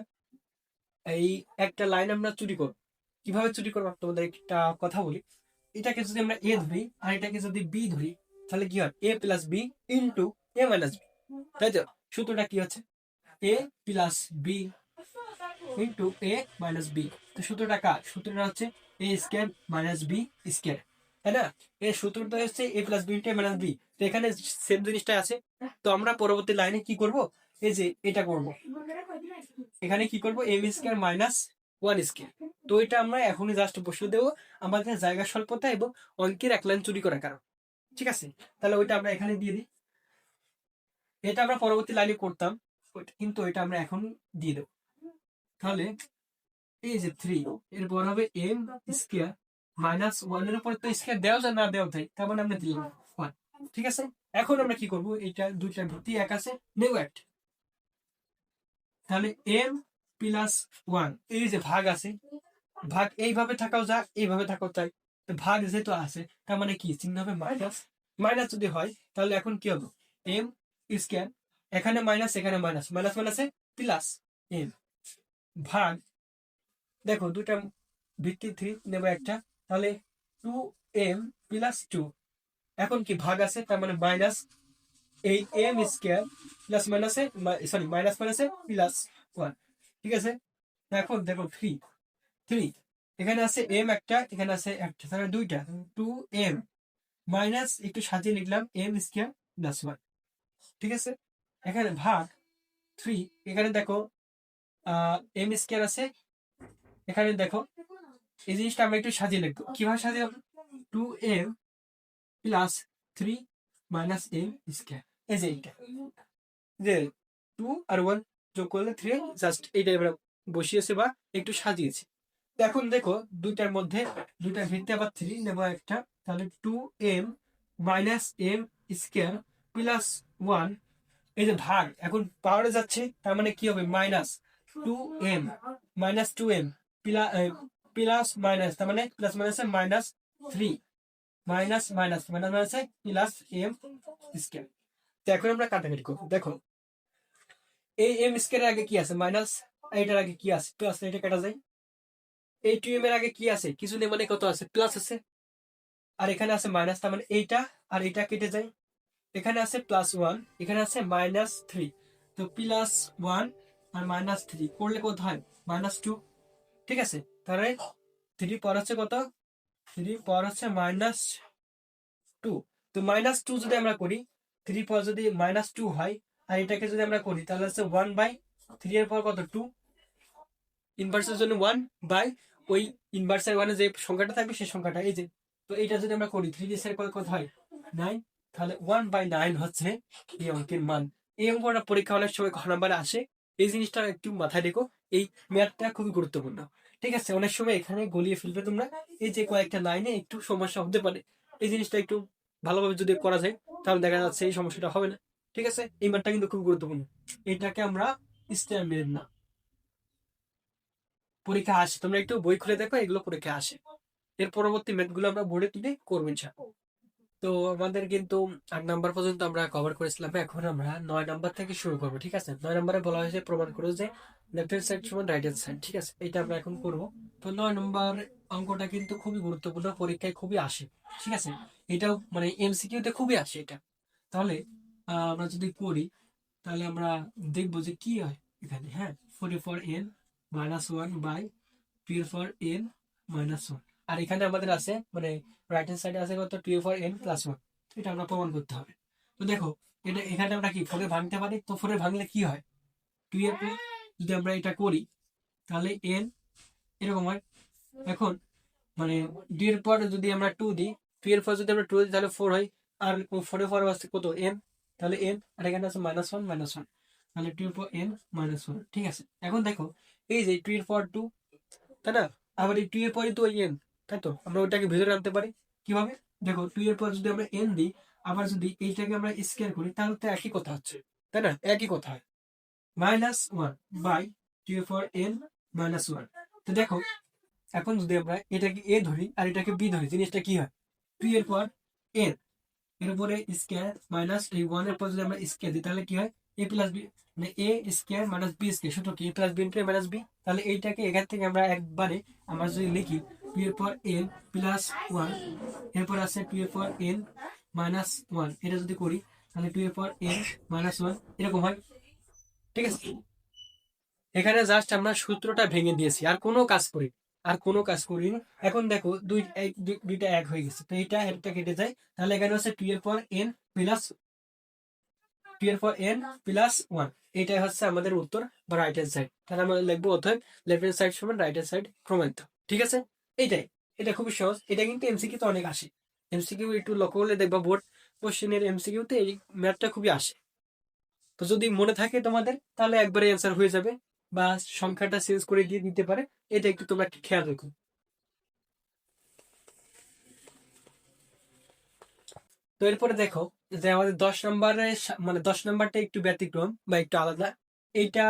এই একটা লাইন আমরা চুরি করব। কিভাবে চুরি করবো তোমাদের একটা কথা বলি, এটাকে যদি আমরা এ ধরি আর এটাকে যদি বি ধরি, তাহলে কি হয়, a+b ইন্টু a-b, তাই তো? সূত্রটা কি হচ্ছে, a+b ইন্টু a-b। তো সূত্রটা কার, সূত্রটা হচ্ছে a square minus b square, তাই না? এই সূত্রটা হচ্ছে a+b ইন্টু a-b। তো এখানে সেম জিনিসটাই আছে। তো আমরা পরবর্তী লাইনে কি করব, এই যে এটা করব, এখানে কি করব, m² মাইনাস 1²। তো এটা আমরা এখনই জাস্ট বসিয়ে দেবো, আমাদের জায়গা স্বল্পতা এবং অঙ্কের এক লাইন চুরি করার কারণ। ঠিক আছে, তাহলে ওইটা আমরা এখানে দিয়ে দিই। এটা আমরা পরবর্তী লাইনে করতাম, কিন্তু এটা আমরা এখন দিয়ে দেবো। তাহলে এই যে 3, এরপর হবে m² মাইনাস 1-এর উপরে তো স্কয়ার দেওয়া যায় না দেওয়া যায়, তার মানে আমরা দিলাম 1। ঠিক আছে, এখন আমরা কি করব, এটা দুইটা ভিত্তি এক আছে, নেব একটা। তাহলে m+1, এই যে ভাগ আছে, ভাগ এইভাবে থাকাও যায়, এইভাবে থাকাও যায়। তো ভাগ যেহেতু আছে, তার মানে কি চিহ্ন হবে মাইনাস। মাইনাস যদি হয় তাহলে এখন কি হবে, m², এখানে মাইনাস এখানে মাইনাস, মাইনাস মাইনাসে প্লাস m ভাগ, দেখো দুটা ভিত্তি 3 নেব একটা, তাহলে 2m+2, এখন কি ভাগ আছে, তার মানে মাইনাস এই m² প্লাস মাইনাসে, সরি মাইনাস মাইনাসে প্লাস 1। ঠিক আছে, এখন দেখো 3 এখানে আছে m একটা, এখানে আছে একটা, তাহলে দুইটা 2m মাইনাস একটু সাজিয়ে লিখলাম m² + 1। ঠিক আছে, এখানে ভাগ 3, এখানে দেখো m² আছে, এখানে দেখো এই জিনিসটা আমরা একটু সাজিয়ে লিখবো, কিভাবে সাজিয়ে, 2m+3 মাইনাস m², এই যে এইটা, যে 2 আর 1 যোগ করলে 3, জাস্ট এইটা আমরা বসিয়েছি বা একটু সাজিয়েছি। এখন দেখো দুইটার মধ্যে, দুইটার ভিত্তি আবার 3 নেব একটা, তাহলে 2m-m² + 1, এই যে ভাগ, এখন পাওয়ারে যাচ্ছে, তার মানে কি হবে, -2m প্লাস মাইনাস, তার মানে প্লাস মাইনাসে -3, মাইনাস মাইনাস মাইনাস মাইনাসে প্লাস m²। তো এখন আমরা কাটাকাটি করবো, দেখো এই m² এর আগে কি আছে, মাইনাস, এইটার আগে কি আছে প্লাস, এটা কাটা যায়। এই 2m এর আগে কি আছে, কিছু নেই, মানে কত আছে, প্লাস আছে, আর এখানে আছে মাইনাস, তার মানে এইটা আর এইটা কেটে যায়। এখানে আছে +1, এখানে আছে -3, তো +1 আর -3 করলে কত হয়, -2। ঠিক আছে, তাহলে 3 পর হচ্ছে কত, 3 পর হচ্ছে -2। তো -2 যদি আমরা করি, 3 পর যদি -2 হয়, আর এটাকে যদি আমরা করি তাহলে হচ্ছে 1/3 এর পর কত, 2, ইনভার্সের জন্য 1 বাই ওই ইনভার্সের 1 যে সংখ্যাটা থাকবে সেই সংখ্যাটা, এই যে। তো এইটা যদি আমরা করি 3 এর কত হয়, 9, তাহলে 1/9 হচ্ছে এই অঙ্কের মান। এই অঙ্কটা পরীক্ষা অনেক সময় খ নাম্বারে আসে, এই জিনিসটা একটু মাথায় রেখো, এই ম্যাথটা খুবই গুরুত্বপূর্ণ। ঠিক আছে, অনেক সময় এখানে গলিয়ে ফেলবে তোমরা, এই যে কয়েকটা লাইনে একটু সমস্যা হতে পারে, এই জিনিসটা একটু ভালোভাবে যদি করা যায় তাহলে দেখা যাচ্ছে এই সমস্যাটা হবে না। ঠিক আছে, এই ম্যাথটা কিন্তু খুব গুরুত্বপূর্ণ, এটাকে আমরা স্ট্যান্ডার্ড না, পরীক্ষা আসে, তোমরা একটু বই খুলে দেখো, এগুলো পরীক্ষা আসে। এর পরবর্তী ম্যাথ গুলো আমরা বোর্ডে তুলে করবো ইনশাআল্লাহ। তো আমাদের কিন্তু 8 নাম্বার পর্যন্ত আমরা কভার করেছিলাম, এখন আমরা 9 নাম্বার থেকে শুরু করবো। ঠিক আছে, 9 নাম্বারে বলা হয়েছে প্রমাণ করো যে লেফট হ্যান্ড সাইড সমান রাইট হ্যান্ড সাইড। ঠিক আছে, এটা আমরা এখন করবো। তো 9 নম্বর অঙ্কটা কিন্তু খুবই গুরুত্বপূর্ণ, পরীক্ষায় খুবই আসে। ঠিক আছে, এটাও মানে এমসিকিউ তে খুবই আসে এটা। তাহলে আমরা যদি করি, তাহলে আমরা দেখবো যে কি হয় এখানে। হ্যাঁ, 44n minus one by twelve for N minus one. আর এখানে আমাদের আছে মানে রাইট হ্যান্ড সাইডে আছে কত 12 ফর n প্লাস ওয়ান। এটা আমরা প্রমাণ করতে হবে। তো দেখো এটা এখানে আমরা কি ফোরে ভাঙতে পারি, তো ফোরে ভাঙলে কি হয়, 12 যদি আমরা এটা করি তাহলে n এরকম হয়। এখন মানে 2 এর পর যদি আমরা 2 দিই, 2 এর পর যদি আমরা 2 দিই তাহলে 4 হয়। আর 4 এর পর আছে কত n, তাহলে n, আর এখানে আছে -1 -1, তাহলে 2 এর পর n -1। ঠিক আছে, এখন দেখো এই যে 2 এর পর 2, তাই না, আবার এই 2 এর পরই তো n, তাই তো আমরা ওইটাকে ভিতরে আনতে পারি কিভাবে। দেখো 2 এর পর যদি আমরা n দিই, আবার যদি এইটাকে আমরা স্কয়ার করি তাহলে তো একই কথা হচ্ছে, তাই না, একই কথা হয়। -1 বাই 2 এর পর n -1। তো দেখো এখন যদি আমরা এটাকে এ ধরি আর এটাকে বি ধরি, জিনিসটা কি হয়, 2 এর পর n এর উপরে স্কয়ার মাইনাস এই 1 এর পর যদি আমরা স্কয়ার দিই তাহলে কি হয়, a প্লাস বি, মানে a square minus b square সূত্র কি, a plus b into a minus b. তাহলে এইটাকে এখান থেকে আমরা একবারে আমরা যদি লিখি 2 এর পর n প্লাস 1, এরপর আছে 2 এর পর n মাইনাস 1, এটা যদি করি তাহলে 2 এর পর n মাইনাস 1 এরকম হয়। ঠিক আছে, এখানে জাস্ট আমরা সূত্রটা ভেঙে দিয়েছি, আর কোনো কাজ করি, আর কোনো কাজ করিনি। এখন দেখো দুইটা এক হয়ে গেছে, তো এটা একটা কেটে যায়, তাহলে এখানে হচ্ছে 2 এর পর n প্লাস 2 এর পর n প্লাস 1। এটাই হচ্ছে আমাদের উত্তর বা রাইট হ্যান্ড সাইড। তাহলে আমরা লিখবো অতএব লেফট হ্যান্ড সাইড সমান রাইট হ্যান্ড সাইড প্রমাণিত। ঠিক আছে, এইটাই, এটা খুবই সহজ। এটা কিন্তু এমসিকিউ তো অনেক আসে, এমসিকিউ একটু লক্ষ্য করলে দেখবা বোর্ড কোশ্চেনের এমসিকিউতে এই ম্যাথটা খুবই আসে। তো যদি মনে থাকে তোমাদের তাহলে একবারে অ্যান্সার হয়ে যাবে, বা সংখ্যাটা চেঞ্জ করে দিয়ে দিতে পারে, এটা একটু তোমরা একটু খেয়াল রেখো। তো এরপরে দেখো যে আমাদের 10 নম্বরে মানে 10 নম্বরটা একটু ব্যতিক্রম বা একটু আলাদা। এইটা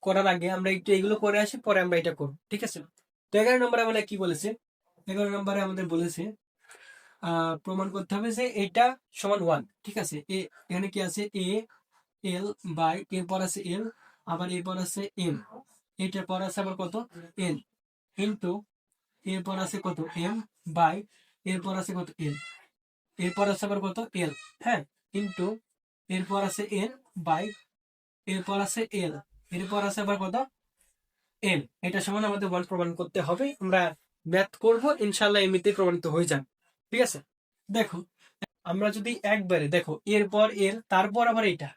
করার আগে আমরা একটু এগুলো করে আসি, পরে আমরা এটা করবো। ঠিক আছে, তো 11 নম্বরে আমাদের কি বলেছে, 11 নম্বরে আমাদের বলেছে প্রমাণ করতে হবে যে এটা সমান 1। ঠিক আছে, এখানে কি আছে এ এল বাই, এরপর আছে এল, আবার এরপর আছে এম, এটার পর আছে আবার কত এন, ইন্টু এরপর আছে কত এম বাই, এরপর আছে কত এল, এরপর আছে আবার কত এল, হ্যাঁ, ইন্টু এরপর আছে এন বাই, এরপর আছে এল, এরপর আছে আবার কত এম। এটা সমান আমাদের 1 প্রমাণ করতে হবে। আমরা ম্যাথ করব, ইনশাল্লাহ এমনিতেই প্রমাণিত হয়ে যাবে। ঠিক আছে, দেখো আমরা যদি একবারে দেখো এরপর এর তারপর আবার এটা,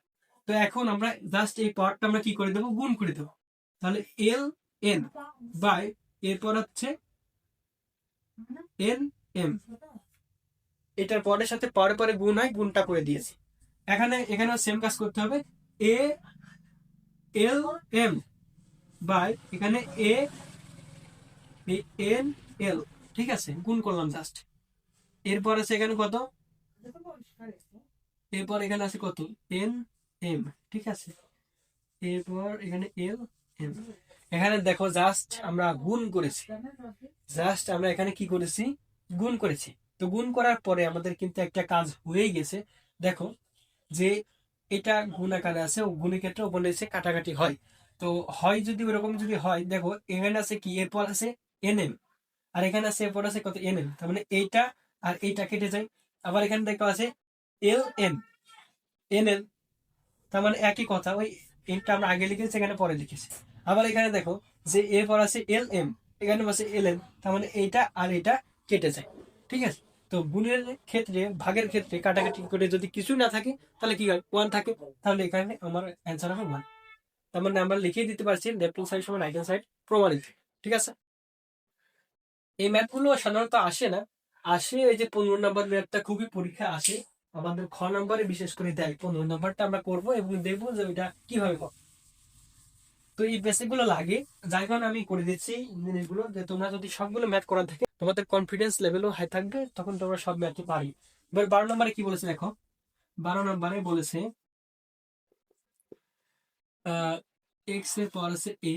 তো এখন আমরা জাস্ট এই পাওয়ারটা আমরা কি করে দেবো, গুণ করে দেবো। তাহলে এল এন বাই, এরপর হচ্ছে এন এম, এটার পরের সাথে পরে পরে গুণ হয়, গুণটা করে দিয়েছি। এখানেও সেম কাজ করতে হবে, এ এল এম বাই এখানে এ এন এল। ঠিক আছে, গুণ করলাম জাস্ট। এরপর আছে এখানে কত, এরপর এখানে আছে কত এন এম। ঠিক আছে, এরপর এখানে এল এম, এখানে দেখো জাস্ট আমরা গুণ করেছি, জাস্ট আমরা এখানে কি করেছি, গুণ করেছি। তো গুণ করার পরে আমাদের কিন্তু একটা কাজ হয়ে গেছে। দেখো যে এটা গুণ আকারে আছে, ও গুণের ক্ষেত্রে ওপর নিচে কাটাকাটি হয়। তো হয় যদি ওরকম যদি হয়, দেখো এখানে আছে কি এরপর আছে এন এম, আর এখানে আছে এরপর আছে কত এন এম, তার মানে এইটা আর এইটা কেটে যায়। আবার এখানে দেখো আছে এল এম এন এল, তার মানে একই কথা, ওই এনটা আমরা আগে লিখেছি এখানে পরে লিখেছি। আবার এখানে দেখো যে এরপর আছে এল এম, এখানে আছে এল এম, তার মানে এইটা আর এটা কেটে যায়। ঠিক আছে, তো গুণের ক্ষেত্রে ভাগের ক্ষেত্রে কাটাকাটি করে যদি কিছু না থাকে তাহলে কি হয়, 1 থাকে। তাহলে এখানে আমার অ্যান্সার হবে 1। তার মানে আমরা লিখিয়ে দিতে পারছি লেফট হ্যান্ড সাইড সমান রাইট হ্যান্ড সাইড প্রমাণিত। ঠিক আছে, এই ম্যাথগুলো সাধারণত আসে না, আসে এই যে 15 নম্বর ম্যাথটা খুবই পরীক্ষা আসে আমাদের, খ নম্বরে বিশেষ করে দেয়। 15 নম্বরটা আমরা করবো এবং দেখবো যে ওইটা কিভাবে হবে। তো এই বেসিক গুলো লাগে, যাই কারণে আমি করে দিচ্ছি জিনিসগুলো, যে তোমরা যদি সবগুলো ম্যাথ করা থাকে তোমাদের কনফিডেন্স লেভেলও হাই থাকবে, তখন তোমরা সব ম্যাথই পারি। এবার 12 নম্বরে কি বলেছে দেখো, 12 নম্বরে বলেছে এক্স এর পর আছে এ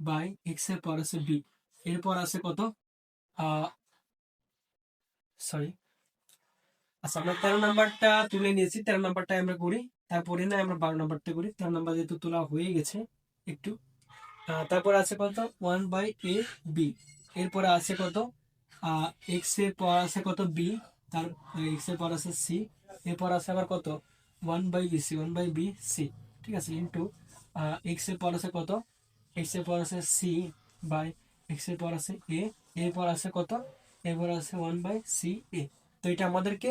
বাই এক্স এর পর আছে বি, এরপর আছে কত সরি, আচ্ছা আমরা 13 নম্বরটা তুলে নিয়েছি, 13 নম্বরটা আমরা করি, তারপরে না আমরা 12 নম্বরটা করি। 13 নম্বর যেহেতু তোলা হয়ে গেছে একটু, তারপর আছে কত 1/a বি, এরপরে আছে কত এক্স এর পর আছে কত বি, তার এক্স এর পর আছে সি, এরপর আছে আবার কত 1/b সি, 1/b সি। ঠিক আছে, ইন্টু এক্স এর পর আছে কত, এক্স এর পর আছে সি বাই এক্স এর পর আছে এ, এর পর আছে কত, এরপর আছে 1/CA। তো এটা আমাদেরকে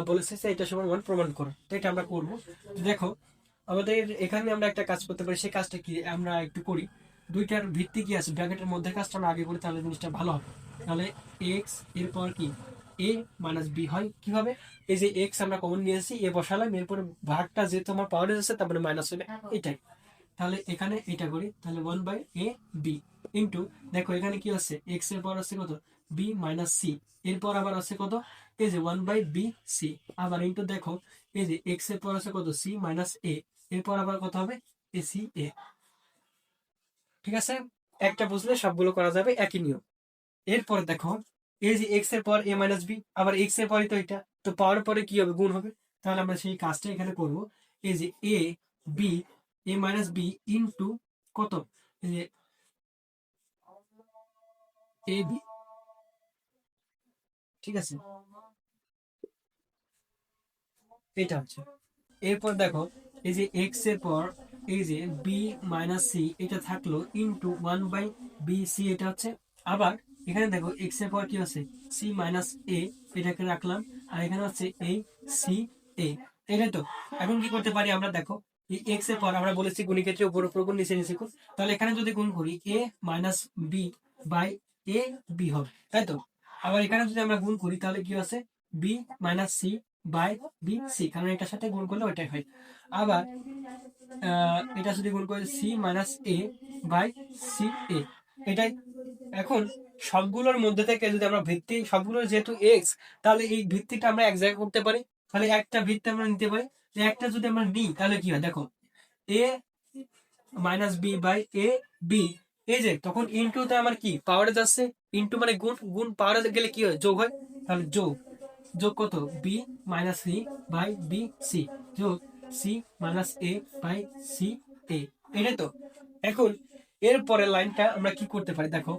বলেছে যে এটা সমান 1 প্রমাণ করো, তো এটা আমরা করবো। তো দেখো আমাদের এখানে আমরা একটা কাজ করতে পারি, সেই কাজটা কি আমরা একটু করি। দুইটার ভিত্তি কি আছে, ব্র্যাকেটের মধ্যে কাজটা আমরা আগে করি, তাহলে জিনিসটা ভালো হবে। তাহলে এক্স এরপর কি এ মাইনাস বি হয় কিভাবে, এই যে এক্স আমরা কমন নিয়েছি, এ বসালাম, এরপরে ভাগটা যেহেতু আমার পাওয়ারে আছে তারপরে মাইনাস হবে এটাই। তাহলে এখানে এটা করি, তাহলে 1/AB ইন্টু, দেখো এখানে কি আছে, এক্স এর পর আছে কত, বি মাইনাস সি, এরপর আবার আছে কত, এই যে 1/BC, আবার ইন্টু দেখো এই যে এক্স এর পর আছে কত, সি মাইনাস এ, এরপর আবার কত হবে, ACA। ঠিক আছে, একটা বুঝলে সবগুলো করা যাবে, একই নিয়ম। এরপর দেখো এই যে এক্স এর পর এ মাইনাস বি, আবার এক্স এর পরই তো এটা, তো পাওয়ার পরে কি হবে, গুণ হবে। তাহলে আমরা সেই কাজটা এখানে করব। এই যে A B, A minus B into কত, এই যে এ বি, ঠিক আছে, এটা হচ্ছে। এরপর দেখো এই যে এক্স এর পর এই যে বি মাইনাস সি এটা থাকলো ইন্টু 1/BC, এটা হচ্ছে। আবার এখানে দেখো এক্স এর পর কি আছে, সি মাইনাস এ, এটাকে রাখলাম, আর এখানে হচ্ছে এই সি এ, এটাই তো। এখন কি করতে পারি আমরা, দেখো এই এক্স এর পর আমরা বলেছি গুণী ক্ষেত্রে উপর উপর গুণ নিচে নিচে গুণ, তাহলে এখানে যদি গুণ করি A minus B by A B হবে, তাই তো। আবার এখানে যদি আমরা গুণ করি তাহলে কি আছে, b minus C by B c, কারণ এটার সাথে গুণ করলে ওইটাই হয়। আবার এটা যদি গুণ করি C minus A by C A, এটাই। এখন সবগুলোর মধ্যে থেকে যদি আমরা ভিত্তি সবগুলোর যেহেতু এক্স, তাহলে এই ভিত্তিটা আমরা এক জায়গায় করতে পারি, তাহলে একটা ভিত্তি আমরা নিতে পারি। একটা যদি আমরা নিই তাহলে কি হয়, দেখো A minus B by A B, এই যে তখন ইনটুতে আমার কি পাওয়ারে যাচ্ছে, ইনটু মানে গুণ, গুণ পাওয়ারে গেলে কি হয়, যোগ হয়, তাহলে যোগ, যোগ কত, B minus C by B C, যোগ C minus A by C A, এটাই তো। এখন এর পরের লাইনটা আমরা কি করতে পারি, দেখো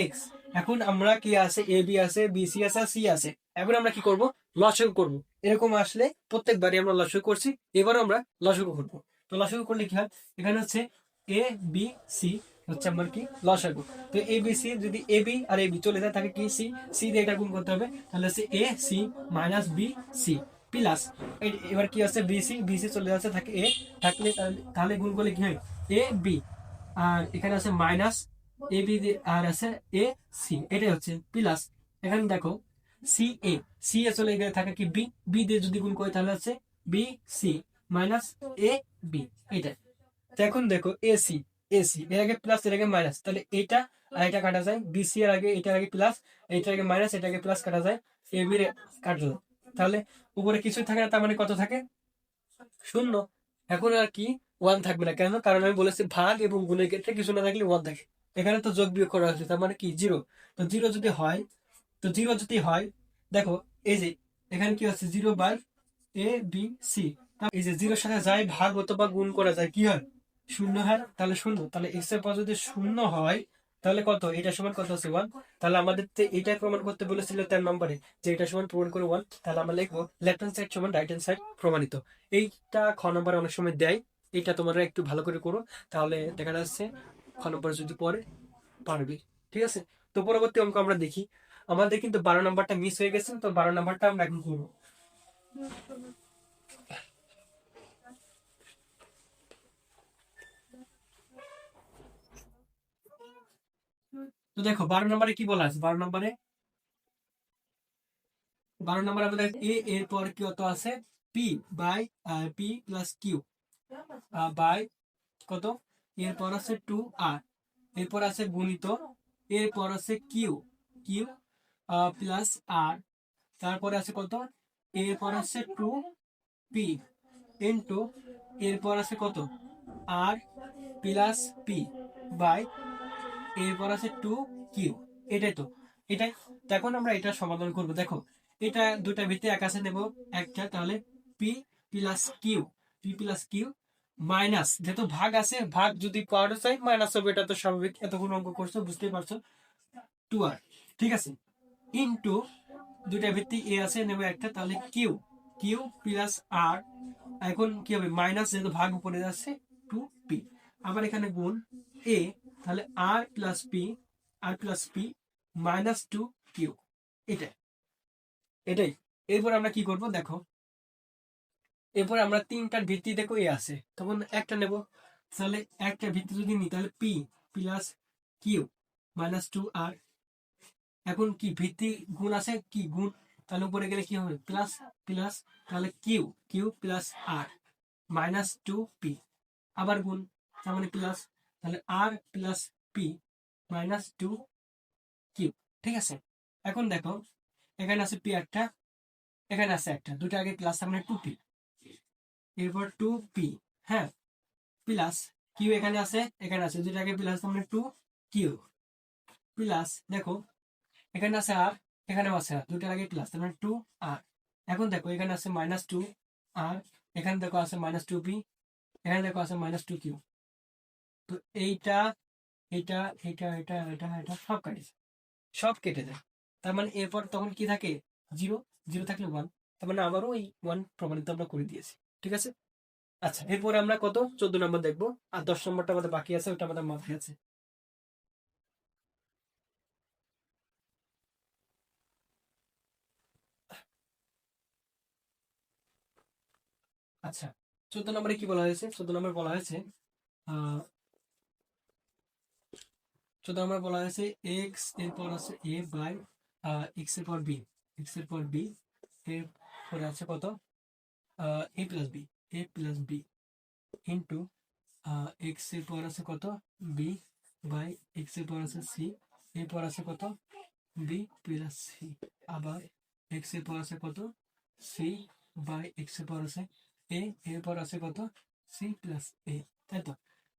এক্স, এখন আমরা কি আছে, এ বি আছে, বি সি আছে, সি আছে, এখন আমরা কি করব, লসাগু করব। এরকম আসলে প্রত্যেকবারই আমরা লসাগু করছি, এবারও আমরা লসাগু করবো। তো লসাগু করলে কি হয়, এখানে হচ্ছে এ বি সি হচ্ছে আমার কি লসাগু। তো এ বি সি যদি A B R A B চলে যায় তাকে কি সি, সি দিয়ে এটা গুণ করতে হবে, তাহলে হচ্ছে a c minus b c plus, এবার কি আছে বিসি, বিসি চলে যাচ্ছে, থাকে এ, থাকলে তাহলে গুণ করলে কি হয়, এ বি, আর এখানে আছে মাইনাস এ বি, আর আছে এ সি, এটাই হচ্ছে প্লাস। এখানে দেখো সি এ, সি এ চলে গেলে থাকে কি বি, বি দিয়ে যদি গুণ করি তাহলে হচ্ছে B C minus A B, এটা। তো এখন দেখো এসি, এসি এর আগে প্লাস এর আগে মাইনাস, তাহলে এটা আর এটা কাটা যায়, বিসি এর আগে এটার আগে প্লাস, এটার আগে মাইনাস, এটার আগে প্লাস কাটা যায়, এ বি কাটা যায়, তাহলে উপরে কিছুই থাকে না, তার মানে কত থাকে, শূন্য। এখন আর কি ওয়ান থাকবে না, কেন, কারণ আমি বলেছি ভাগ এবং গুণের ক্ষেত্রে কিছু না থাকলে ওয়ান থাকে। এখানে তো যোগ বিয়োগ করা হয়েছে, তার মানে কি জিরো। তো জিরো যদি হয়, তো জিরো যদি হয়, দেখো এই যে এখানে কি হচ্ছে, 0/ABC, এই যে জিরোর সাথে যাই ভাগ অথবা গুণ করা যায় কি হয়, শূন্য হয়, তাহলে শূন্য, তাহলে এক্স এর পর যদি শূন্য হয় তাহলে কত, এটা সমান কত আছে, ওয়ান। তাহলে আমাদের তো এটাই প্রমাণ করতে বলেছিল 13 নম্বরে, যে এটা সমান প্রমাণ করে ওয়ান, তাহলে আমরা লিখবো লেফট হ্যান্ড সাইড সমান রাইট হ্যান্ড সাইড প্রমাণিত। এইটা খ নম্বরে অনেক সময় দেয়, এটা তোমরা একটু ভালো করে করো, তাহলে দেখা যাচ্ছে খ নম্বরে যদি পড়ে পারবি। ঠিক আছে, তো পরবর্তী অঙ্ক আমরা দেখি। আমাদের কিন্তু 12 নম্বরটা মিস হয়ে গেছে, তো 12 নম্বরটা আমরা এখন করবো। তো দেখো 12 নম্বরে কি বলা আছে, 12 নম্বরে, 12 নম্বরে আমাদের এ এর পর কি কত আছে, p by p plus q by কত, এরপর আছে 2R, এরপর আছে গুণিত, এরপর আছে কিউ, কিউ প্লাস আর, তারপরে আছে কত, এরপর আছে 2P ইন্টু, এরপর আছে কত, আর প্লাস পি বাই, এরপর আছে 2Q, এটাই তো, এটাই। তো এখন আমরা এটা সমাধান করব, দেখো এটা দুটা ভিত্তি এক আছে নেব একটা, তাহলে p plus Q, P plus Q minus, যেহেতু ভাগ আছে, ভাগ যদি পাওয়ার চাই মাইনাস হবে, এটা তো স্বাভাবিক, এতক্ষণ অঙ্ক করছো বুঝতেই পারছো, 2R, ঠিক আছে, ইন্টু দুইটা ভিত্তি এ আছে নেব একটা, তাহলে কিউ কিউ প্লাস আর, এখন কি হবে মাইনাস যেহেতু ভাগ উপরে যাচ্ছে 2p, আবার এখানে গুণ a, তাহলে r plus P minus 2q। এটাই এটাই এরপর আমরা কি করব দেখো, এরপর আমরা তিনটার ভিত্তি দেখো এ আছে, তখন একটা নেব, তাহলে একটা ভিত্তি যদি নিই তাহলে p plus Q minus 2r। এখন কি ভিত্তি গুণ আছে কি গুণ, তাহলে উপরে গেলে কি হবে প্লাস প্লাস, তাহলে কিউ কিউ প্লাস আর মাইনাস 2p, আবার গুণ তার মানে প্লাস, তাহলে আর প্লাস পি মাইনাস 2q। ঠিক আছে, এখন দেখো এখানে আছে পি একটা, এখানে আছে একটা, দুটো আগে প্লাস তার মানে 2p, এরপর 2p, হ্যাঁ প্লাস কিউ এখানে আছে এখানে আছে, দুটো আগে প্লাস তার মানে 2q প্লাস, দেখো এখানে আছে আর এখানেও আছে আর, দুটোর আগে প্লাস তার মানে 2r। এখন দেখো এখানে আছে -2r, এখানে দেখো আছে -2p, এখানে দেখো আছে -2q। তো এইটা এইটা এইটা এটা এটা এটা সব কাটিছে, সব কেটে যায়, তার মানে এরপর তখন কি থাকে জিরো, জিরো থাকলে 1, তার মানে আবারও এই 1 প্রমাণিত আমরা করে দিয়েছি। ঠিক আছে, আচ্ছা এরপরে আমরা কত 14 নম্বর দেখবো, আর 10 নম্বরটা আমাদের বাকি আছে, ওটা আমাদের মাথায় আছে। আচ্ছা 14 নম্বরে কি বলা হয়েছে, 14 নম্বর বলা হয়েছে আহ 14 নম্বর বলা হয়েছে এক্স এরপর আছে এ বাই এক্স এর পর বি, এক্স এর পর বি, এর পরে আছে কত এ প্লাস বি ইন্টু এক্স এর পর আছে কত বি বাই এক্স এর পর আছে সি, এরপর আছে কত বি প্লাস সি, আবার এক্স এর পর আছে কত সি বাই এক্স এর পর আছে এ, এরপর আছে কত সি প্লাস এ, তাই তো।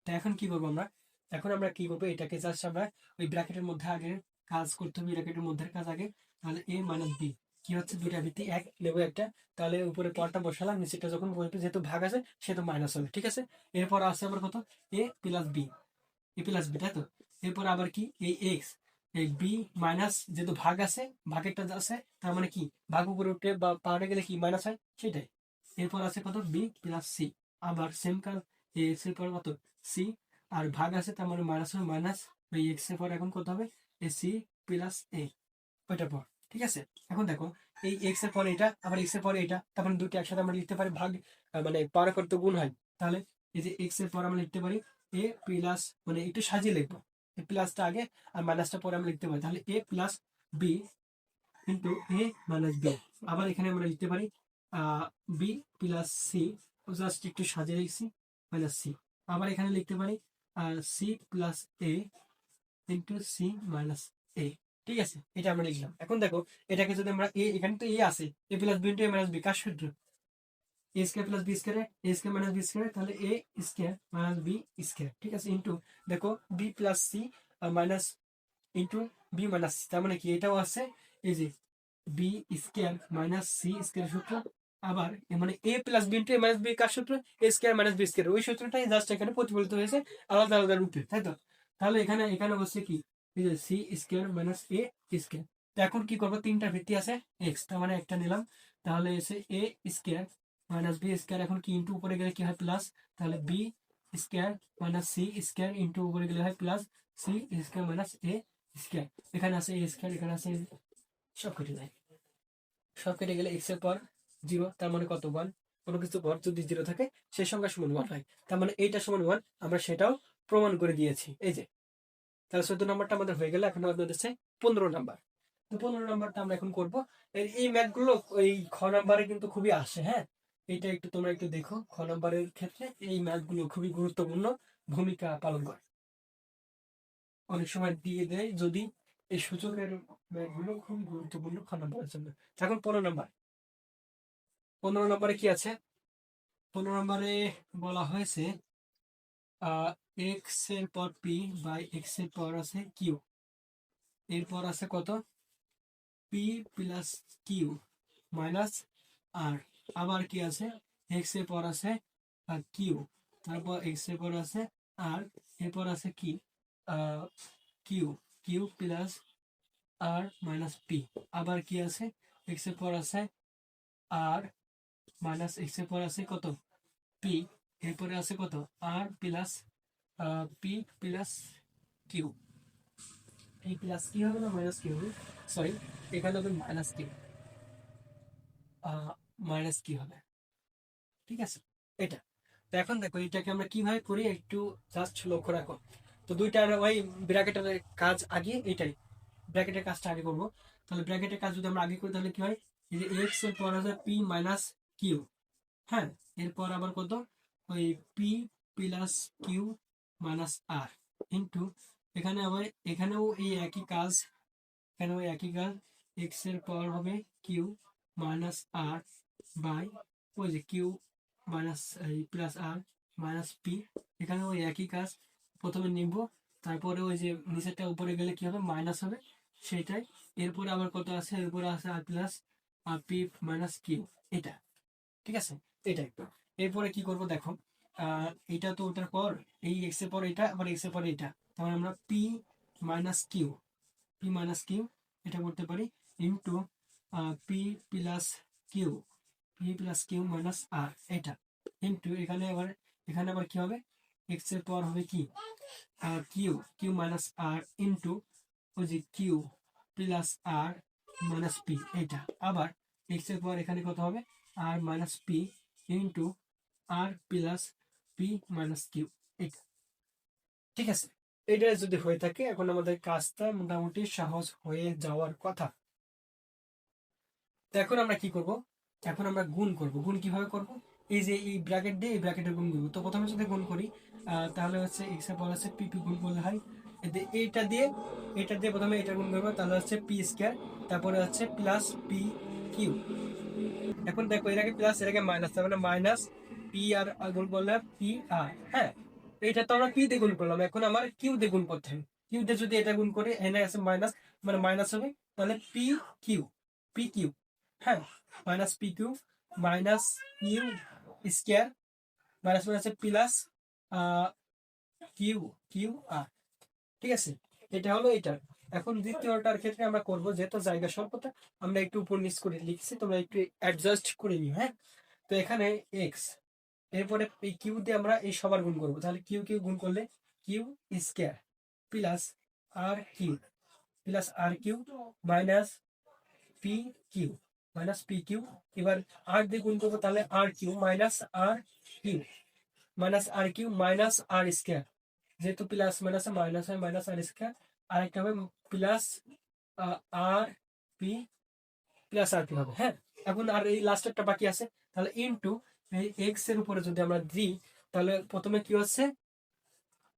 তা এখন কি করবো আমরা, এখন আমরা কি করবো এটাকে জাস্ট আমরা ওই ব্র্যাকেটের মধ্যে আগে কাজ করতে হবে, ব্র্যাকেটের মধ্যে কাজ আগে, তাহলে এ মাইনাস বি কি হচ্ছে দুইটা ভিত্তি এক নেবো একটা, তাহলে উপরে পরটা বসালাম, নিচেটা যখন বলবে যেহেতু ভাগ আছে সেহেতু মাইনাস হবে। ঠিক আছে, এরপর আছে আবার কত এ প্লাস বি তাই তো, এরপর আবার কি এই এক্স, এই বি মাইনাস যেহেতু ভাগ আছে ভাগেরটা আছে, তার মানে কি ভাগ উপরে উঠে বা পাহাড়ে গেলে কি মাইনাস হয় সেটাই, এরপর আছে কত বি প্লাস সি, আবার সেম কাজ এক্স এর পর কত সি, আর ভাগ আছে তার মানে মাইনাস হবে মাইনাস, ওই এক্স এর পর এখন কত হবে এ সি প্লাস এ, ওইটার পর। ঠিক আছে, এখন দেখো এই এক্স এর পরে এটা আবার এক্স এর পরে এটা, তারপরে দুটো একসাথে আমরা লিখতে পারি ভাগ, মানে পাওয়ার করতে গুণ হয়, তাহলে এই যে এক্স এর পর আমরা লিখতে পারি এ প্লাস, মানে একটু সাজিয়ে লিখবো, এই প্লাসটা আগে আর মাইনাসটা পরে আমরা লিখতে পারি, তাহলে এ plus b into a minus B, আবার এখানে আমরা লিখতে পারি বি প্লাস সি, জাস্ট একটু সাজিয়ে লিখছি মাইনাস সি, আবার এখানে লিখতে পারি সি প্লাস এ ইন্টু সি মাইনাস এ। ঠিক আছে, এটা আমরা লিখলাম। এখন দেখো এটাকে যদি আমরা এ, এখানে তো এ আছে, a plus b into a minus b, কার সূত্র a square plus b square, a square minus b square, তাহলে a square minus b square. ঠিক আছে, ইন্টু দেখো b plus c minus into b minus c, তার মানে কি এটাও আছে এই যে b square minus c square সূত্র, আবার মানে a plus b into a minus b কার সূত্র a square minus b square, ওই সূত্রটাই জাস্ট এখানে প্রতিফলিত হয়েছে আলাদা আলাদা রূপে, তাই তো। তাহলে এখানে এখানে বসছে কি এই যে C square minus a square. তো এখন কি করবো, তিনটা ভিত্তি আছে এক্স, তার মানে একটা নিলাম, তাহলে এসে a square minus b square, এখন কি ইন্টু উপরে গেলে কি হয় প্লাস, তাহলে b square minus c square into উপরে গেলে হয় plus c square minus a square, এখানে আছে এ স্কয়ার এখানে আছে সব কেটে যায়, সব কেটে গেলে এক্স এর পর জিরো, তার মানে কত ওয়ান, কোনো কিছু পর যদি জিরো থাকে সেই সংখ্যা সমান ওয়ান হয়, তার মানে এইটা সমান ওয়ান, আমরা সেটাও প্রমাণ করে দিয়েছি এই যে। তাহলে 14 নম্বরটা আমাদের হয়ে গেল, এখন আমাদের হচ্ছে 15 নাম্বার। তো 15 নাম্বারটা আমরা এখন করবো, এই ম্যাথ গুলো এই খ নাম্বারে কিন্তু খুবই আসে, হ্যাঁ এইটা একটু তোমরা একটু দেখো, খ নাম্বারের ক্ষেত্রে এই ম্যাথ গুলো খুবই গুরুত্বপূর্ণ ভূমিকা পালন করে, অনেক সময় দিয়ে দেয় যদি এই সূচকের ম্যাথ গুলো খুবই গুরুত্বপূর্ণ খ নাম্বারের জন্য। এখন 15 নাম্বার, 15 নম্বরে কি আছে, 15 নম্বরে বলা হয়েছে এক্স এর পর পি বাই এক্স এর পর আছে কিউ, এরপর আছে কত পি প্লাস কিউ মাইনাস আর, আবার কি আছে এক্স এর পর আছে কিউ, তারপর এক্স এর পর আছে আর, এরপর আছে কি কিউ, কিউ প্লাস আর মাইনাস পি, আবার কি আছে এক্স এর পর আছে আর, মাইনাস এক্স এর পর আছে কত পি, এরপরে আছে কত আর প্লাস পি প্লাস কিউ। এই প্লাস কি হবে না মাইনাস কি হবে, সরি এখানে হবে মাইনাস কিউ, মাইনাস কি হবে, ঠিক আছে এটা। তো এখন দেখো এটাকে আমরা কিভাবে করি একটু জাস্ট লক্ষ্য রাখো। তো দুইটার ওই ব্র্যাকেটের কাজ আগে এটাই, ব্র্যাকেটের কাজটা আগে করবো। তাহলে ব্র্যাকেটের কাজ যদি আমরা আগে করি তাহলে কি হয়, এই যে এক্স এর পর আছে পি মাইনাস কিউ, হ্যাঁ, এরপর আবার কত ওই পি প্লাস কিউ মাইনাস আর ইন্টু এখানে আবার এখানেও এই একই কাজ, এখানেও একই কাজ, এক্স এর পাওয়ার হবে কিউ মাইনাস আর বাই ওই যে কিউ মাইনাস প্লাস আর মাইনাস পি, এখানে ওই একই কাজ, প্রথমে নিব তারপরে ওই যে নিচেরটা উপরে গেলে কি হবে মাইনাস হবে সেটাই। এরপরে আবার কত আছে, এরপরে আছে আর plus r p minus Q, এটা ঠিক আছে এটাই। এরপরে কি করব দেখো, এটা তো ওটার পর এই এক্স এর পর এটা আবার এক্স এর পর এটা, তাহলে আমরা P minus Q, P minus Q এটা করতে পারি into P plus Q, P plus Q minus আর এটা ইন্টু এখানে আবার কি হবে, এক্স এর পর হবে কি কিউ, কিউ মাইনাস আর ইন্টু ওই যে কিউ প্লাস আর মাইনাস পি এটা, আবার এক্স এর পর এখানে কত হবে আর মাইনাস পি ইন্টু আর প্লাস পি মাইনাস কিউ, এটা ঠিক আছে। এটা যদি হয়ে থাকে এখন আমাদের কাজটা মোটামুটি সহজ হয়ে যাওয়ার কথা। তো এখন আমরা কি করব, এখন আমরা গুণ করব। গুণ কিভাবে করব, এই যে এই ব্র্যাকেট দিয়ে এই ব্র্যাকেটের গুণ করবো। তো প্রথমে যদি গুণ করি তাহলে হচ্ছে এক্স এর পর আছে পি, পি গুণ করলে হয় এইটা দিয়ে, এটা দিয়ে প্রথমে এটা গুণ করবো তাহলে হচ্ছে পি স্কয়ার, তারপরে হচ্ছে প্লাস পি কিউ। এখন দেখো এর আগে প্লাস এর আগে মাইনাস, তার মানে মাইনাস পি আর গুণ করলে পি আর, হ্যাঁ এটা তো আমরা পি দিয়ে গুণ করলাম, এখন আমার কিউ দিয়ে গুণ করতে হবে। কিউ দিয়ে যদি এটা গুণ করি এখানে আছে মাইনাস, মানে মাইনাস হবে, তাহলে পি কিউ, পি কিউ, হ্যাঁ minus P Q minus Q square minus minus plus Q, Q আর, ঠিক আছে এটা হলো এটা। এখন দ্বিতীয়টার ক্ষেত্রে আমরা করব, যেহেতু জায়গা স্বল্পতা আমরা একটু উপর নিচ করে লিখছি, তোমরা একটু অ্যাডজাস্ট করে নিও, হ্যাঁ। তো এখানে এক্স, এরপরে এই কিউ দিয়ে আমরা এই সবার গুণ করবো, তাহলে কিউ কিউ গুণ করলে q square plus r q minus P Q, minus P q. এবার আর দিয়ে গুণ করবো তাহলে r q minus r q, minus r q minus r square, যেহেতু প্লাস মাইনাস মাইনাস হয় মাইনাস আর স্কয়ার, আর একটা হবে plus r p plus r p হবে, হ্যাঁ। এখন আর এই লাস্টেরটা বাকি আছে, তাহলে ইনটু এই এক্স এর উপরে যদি আমরা দিই তাহলে প্রথমে কি হচ্ছে,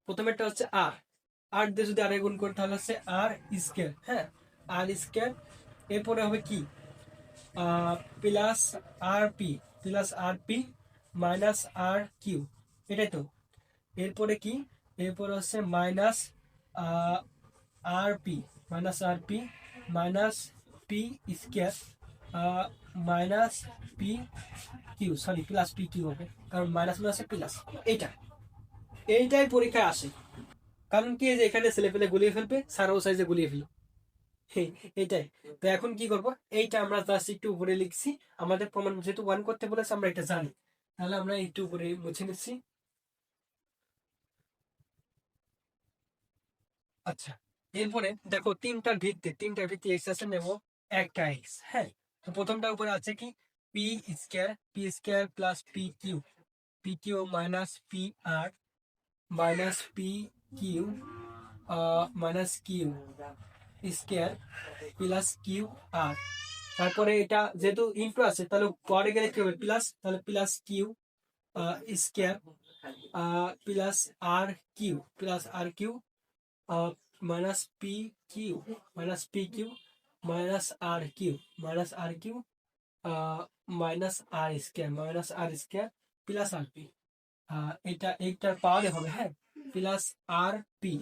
প্রথমেরটা হচ্ছে আর, আর দিয়ে যদি আর গুণ করি তাহলে হচ্ছে আর স্কয়ার, হ্যাঁ আর স্কয়ার, এরপরে হবে কি plus r p minus r q, এটাই তো। এরপরে কি, এরপরে হচ্ছে minus r p minus p square minus P q, sorry plus p q হবে, কারণ মাইনাস মাইনাস প্লাস, এইটা এইটাই পরীক্ষায় আসে। কারণ কি, এই যে এখানে ছেলে পেলে গুলিয়ে ফেলবে, সারাও সাইজে গুলিয়ে ফেলবে, এইটাই। তো এখন কি করব, এইটা আমরা জাস্ট একটু উপরে লিখছি, আমাদের প্রমাণ যেহেতু ওয়ান করতে বলেছে আমরা এটা জানি, তাহলে আমরা একটু উপরে মুছে নিচ্ছি। আচ্ছা, এরপরে দেখো তিনটার ভিত্তি এক্স আছে নেব একটা এক্স, হ্যাঁ। তো প্রথমটার উপরে আছে কি p square plus p Q minus p r minus P Q minus Q square plus q r, তারপরে এটা যেহেতু ইন্টু আছে তাহলে পরে গেলে কি হবে প্লাস, তাহলে plus q square plus r q minus P Q minus r q minus r square plus r p, এটা এইটার পাওয়ারে হবে, হ্যাঁ প্লাস আর পি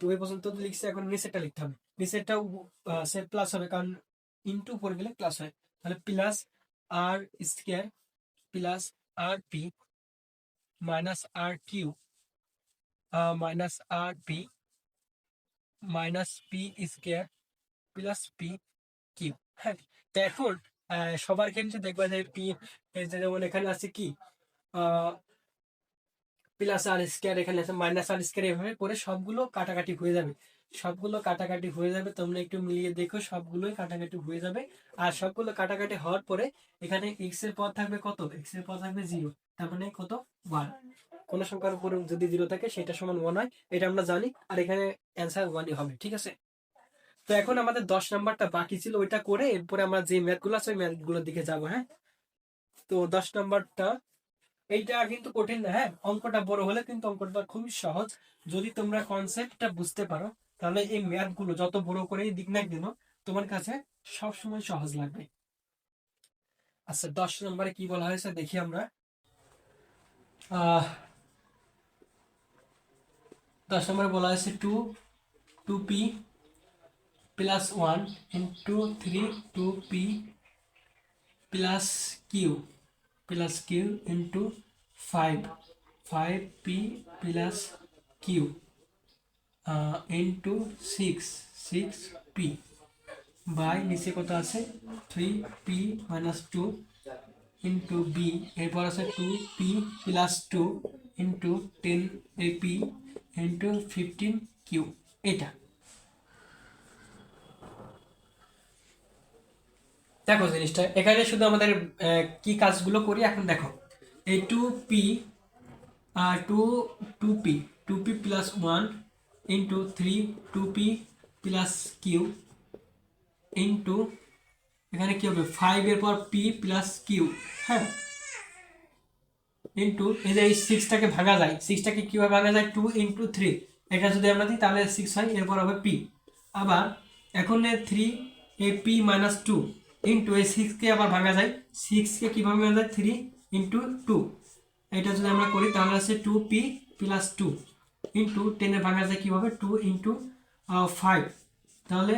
ওই পর্যন্ত লিখছে, এখন নিচেরটা লিখতে হবে, নিচেরটা সেট প্লাস হবে কারণ ইনটু পরে গেলে প্লাস হয়, তাহলে plus r square plus r p minus r q minus r p minus p square plus p Q, হ্যাঁ। তো এখন সবার ক্ষেত্রে দেখবা যে পি, এই যে যেমন এখানে আছে কি প্লাস আর স্কোয়ার, এখানে আছে মাইনাস আর স্কোয়ার, এভাবে করে সবগুলো কাটাকাটি হয়ে যাবে। সবগুলো কাটাকাটি হয়ে যাবে, তোমরা একটু মিলিয়ে দেখো, সবগুলোই কাটাকাটি হয়ে যাবে। আর সবগুলো কাটাকাটি হওয়ার পরে এখানে এক্স এর পদ থাকবে কত, এক্স এর পদ থাকবে 0, তার মানে কত, 1। কোন সংখ্যার উপর যদি 0 থাকে সেটা সমান 1 হয়, এটা আমরা জানি। আর এখানে অ্যান্সার 1ই হবে, ঠিক আছে। তো এখন আমাদের 10 নাম্বারটা বাকি ছিল, ওইটা করে এরপরে আমরা যে ম্যাথ গুলো আছে ওই ম্যাথ গুলোর দিকে যাবো। হ্যাঁ, তো 10 নাম্বারটা, এইটা কিন্তু কঠিন না। হ্যাঁ, অঙ্কটা বড় হলে কিন্তু অঙ্কটা খুবই সহজ। যদি তোমরা কনসেপ্টটা বুঝতে পারো, তাহলে এই ম্যাথ গুলো যত বড় করেই দিক না কেন, তোমার কাছে সবসময় সহজ লাগবে। আচ্ছা, 10 নম্বরে কি বলা হয়েছে দেখি আমরা। 10 নম্বরে বলা হয়েছে two p plus 1 into 2p plus q into 5p plus q into 6p by নিচে কত আছে 3p মাইনাস 2 ইন্টু বি, এরপর আছে 2p plus 2 into 10ap into 15q। এটা দেখো জিনিসটা, এখানে শুধু আমাদের কি কাজগুলো করি এখন দেখো। এই two two p two p plus 1 into 2p plus q into, এখানে কি হবে 5 এর পর পি প্লাস কিউ। হ্যাঁ, ইন্টু এই যে এই 6টাকে ভাঙা যায়, 6টাকে কিভাবে ভাঙা যায়, 2 ইন্টু 3, এটা যদি আমরা দিই তাহলে 6 হয়, এরপর হবে পি। আবার এখন 3 এ পি মাইনাস 2 ইন্টু এই 6কে আবার ভাঙা যায়, 6কে কীভাবে ভাঙা যায়, 3 ইন্টু 2, এটা যদি আমরা করি তাহলে আছে 2p প্লাস 2 ইন্টু 10 ভাঙা যায় কীভাবে, 2 ইন্টু 5, তাহলে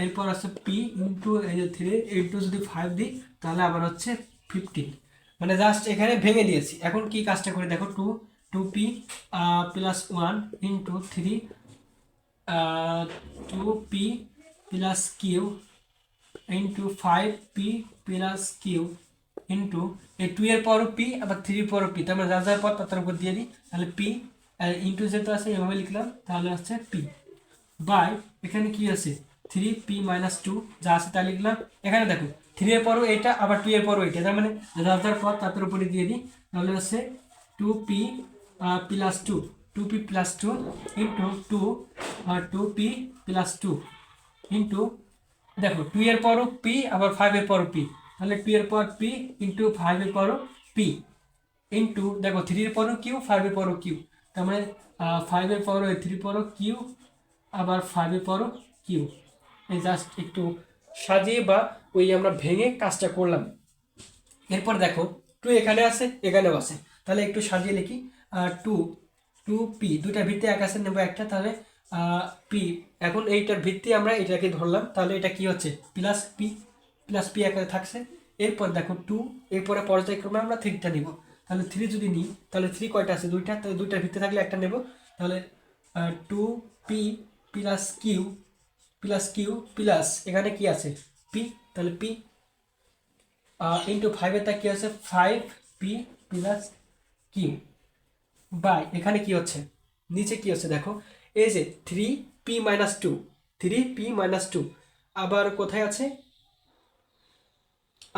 এরপর আছে পি ইন্টু এই যে 3 ইন্টু যদি 5 দিই তাহলে আবার হচ্ছে 15। মানে জাস্ট এখানে ভেঙে দিয়েছি। এখন কি কাজটা করে দেখো, two p plus 1 into 2p plus q into 5p plus q into এই 2 এর পরও পি আবার 3 এর পরও পি, তার মানে যার যার পর তার উপর দিয়ে দিই, তাহলে পি ইন্টু যেহেতু আছে এভাবে লিখলাম, তাহলে হচ্ছে পি বাই এখানে কি আছে 3p মাইনাস 2, যা আছে তাই লিখলাম। এখানে দেখো 3 এর পরও এটা আবার 2 এর পরও এটা, তার মানে যার যার পর তার উপরে দিয়ে দিই, তাহলে হচ্ছে 2p plus 2 plus 2 into 2p plus 2 into দেখো 2 এর পরও পি আবার 5 এর পরও পি, তাহলে 2 এর পর পি ইন্টু 5 এর পরও পি ইন্টু দেখো 3 এর পরও কিউ 5 এর পরও কিউ, তার মানে 5 এর পরও 3 পরও কিউ আবার 5 এর পরও কিউ। এই জাস্ট একটু সাজিয়ে বা ওই আমরা ভেঙে কাজটা করলাম। এরপর দেখো 2 এখানে আছে এখানেও আছে, তাহলে একটু সাজিয়ে লিখি। টু টু পি, দুইটা ভিত্তি এক আছে, নেবো একটা, তাহলে পি। এখন এইটার ভিত্তি আমরা এটাকে ধরলাম, তাহলে এটা কি হচ্ছে প্লাস পি এখানে থাকছে। এরপর দেখো 2, এরপরে পর্যায়ক্রমে আমরা 3টা নিব, তাহলে 3 যদি নিই তাহলে 3 কয়টা আছে, দুইটা, তাহলে দুইটার ভিত্তি থাকলে একটা নেব, তাহলে 2p প্লাস কিউ প্লাস এখানে কি আছে পি, তাহলে পি ইন্টু 5 এর তা কি আছে 5p প্লাস কিউ বাই এখানে কি হচ্ছে নিচে কি হচ্ছে দেখো, এই যে 3p মাইনাস 2 আবার কোথায় আছে,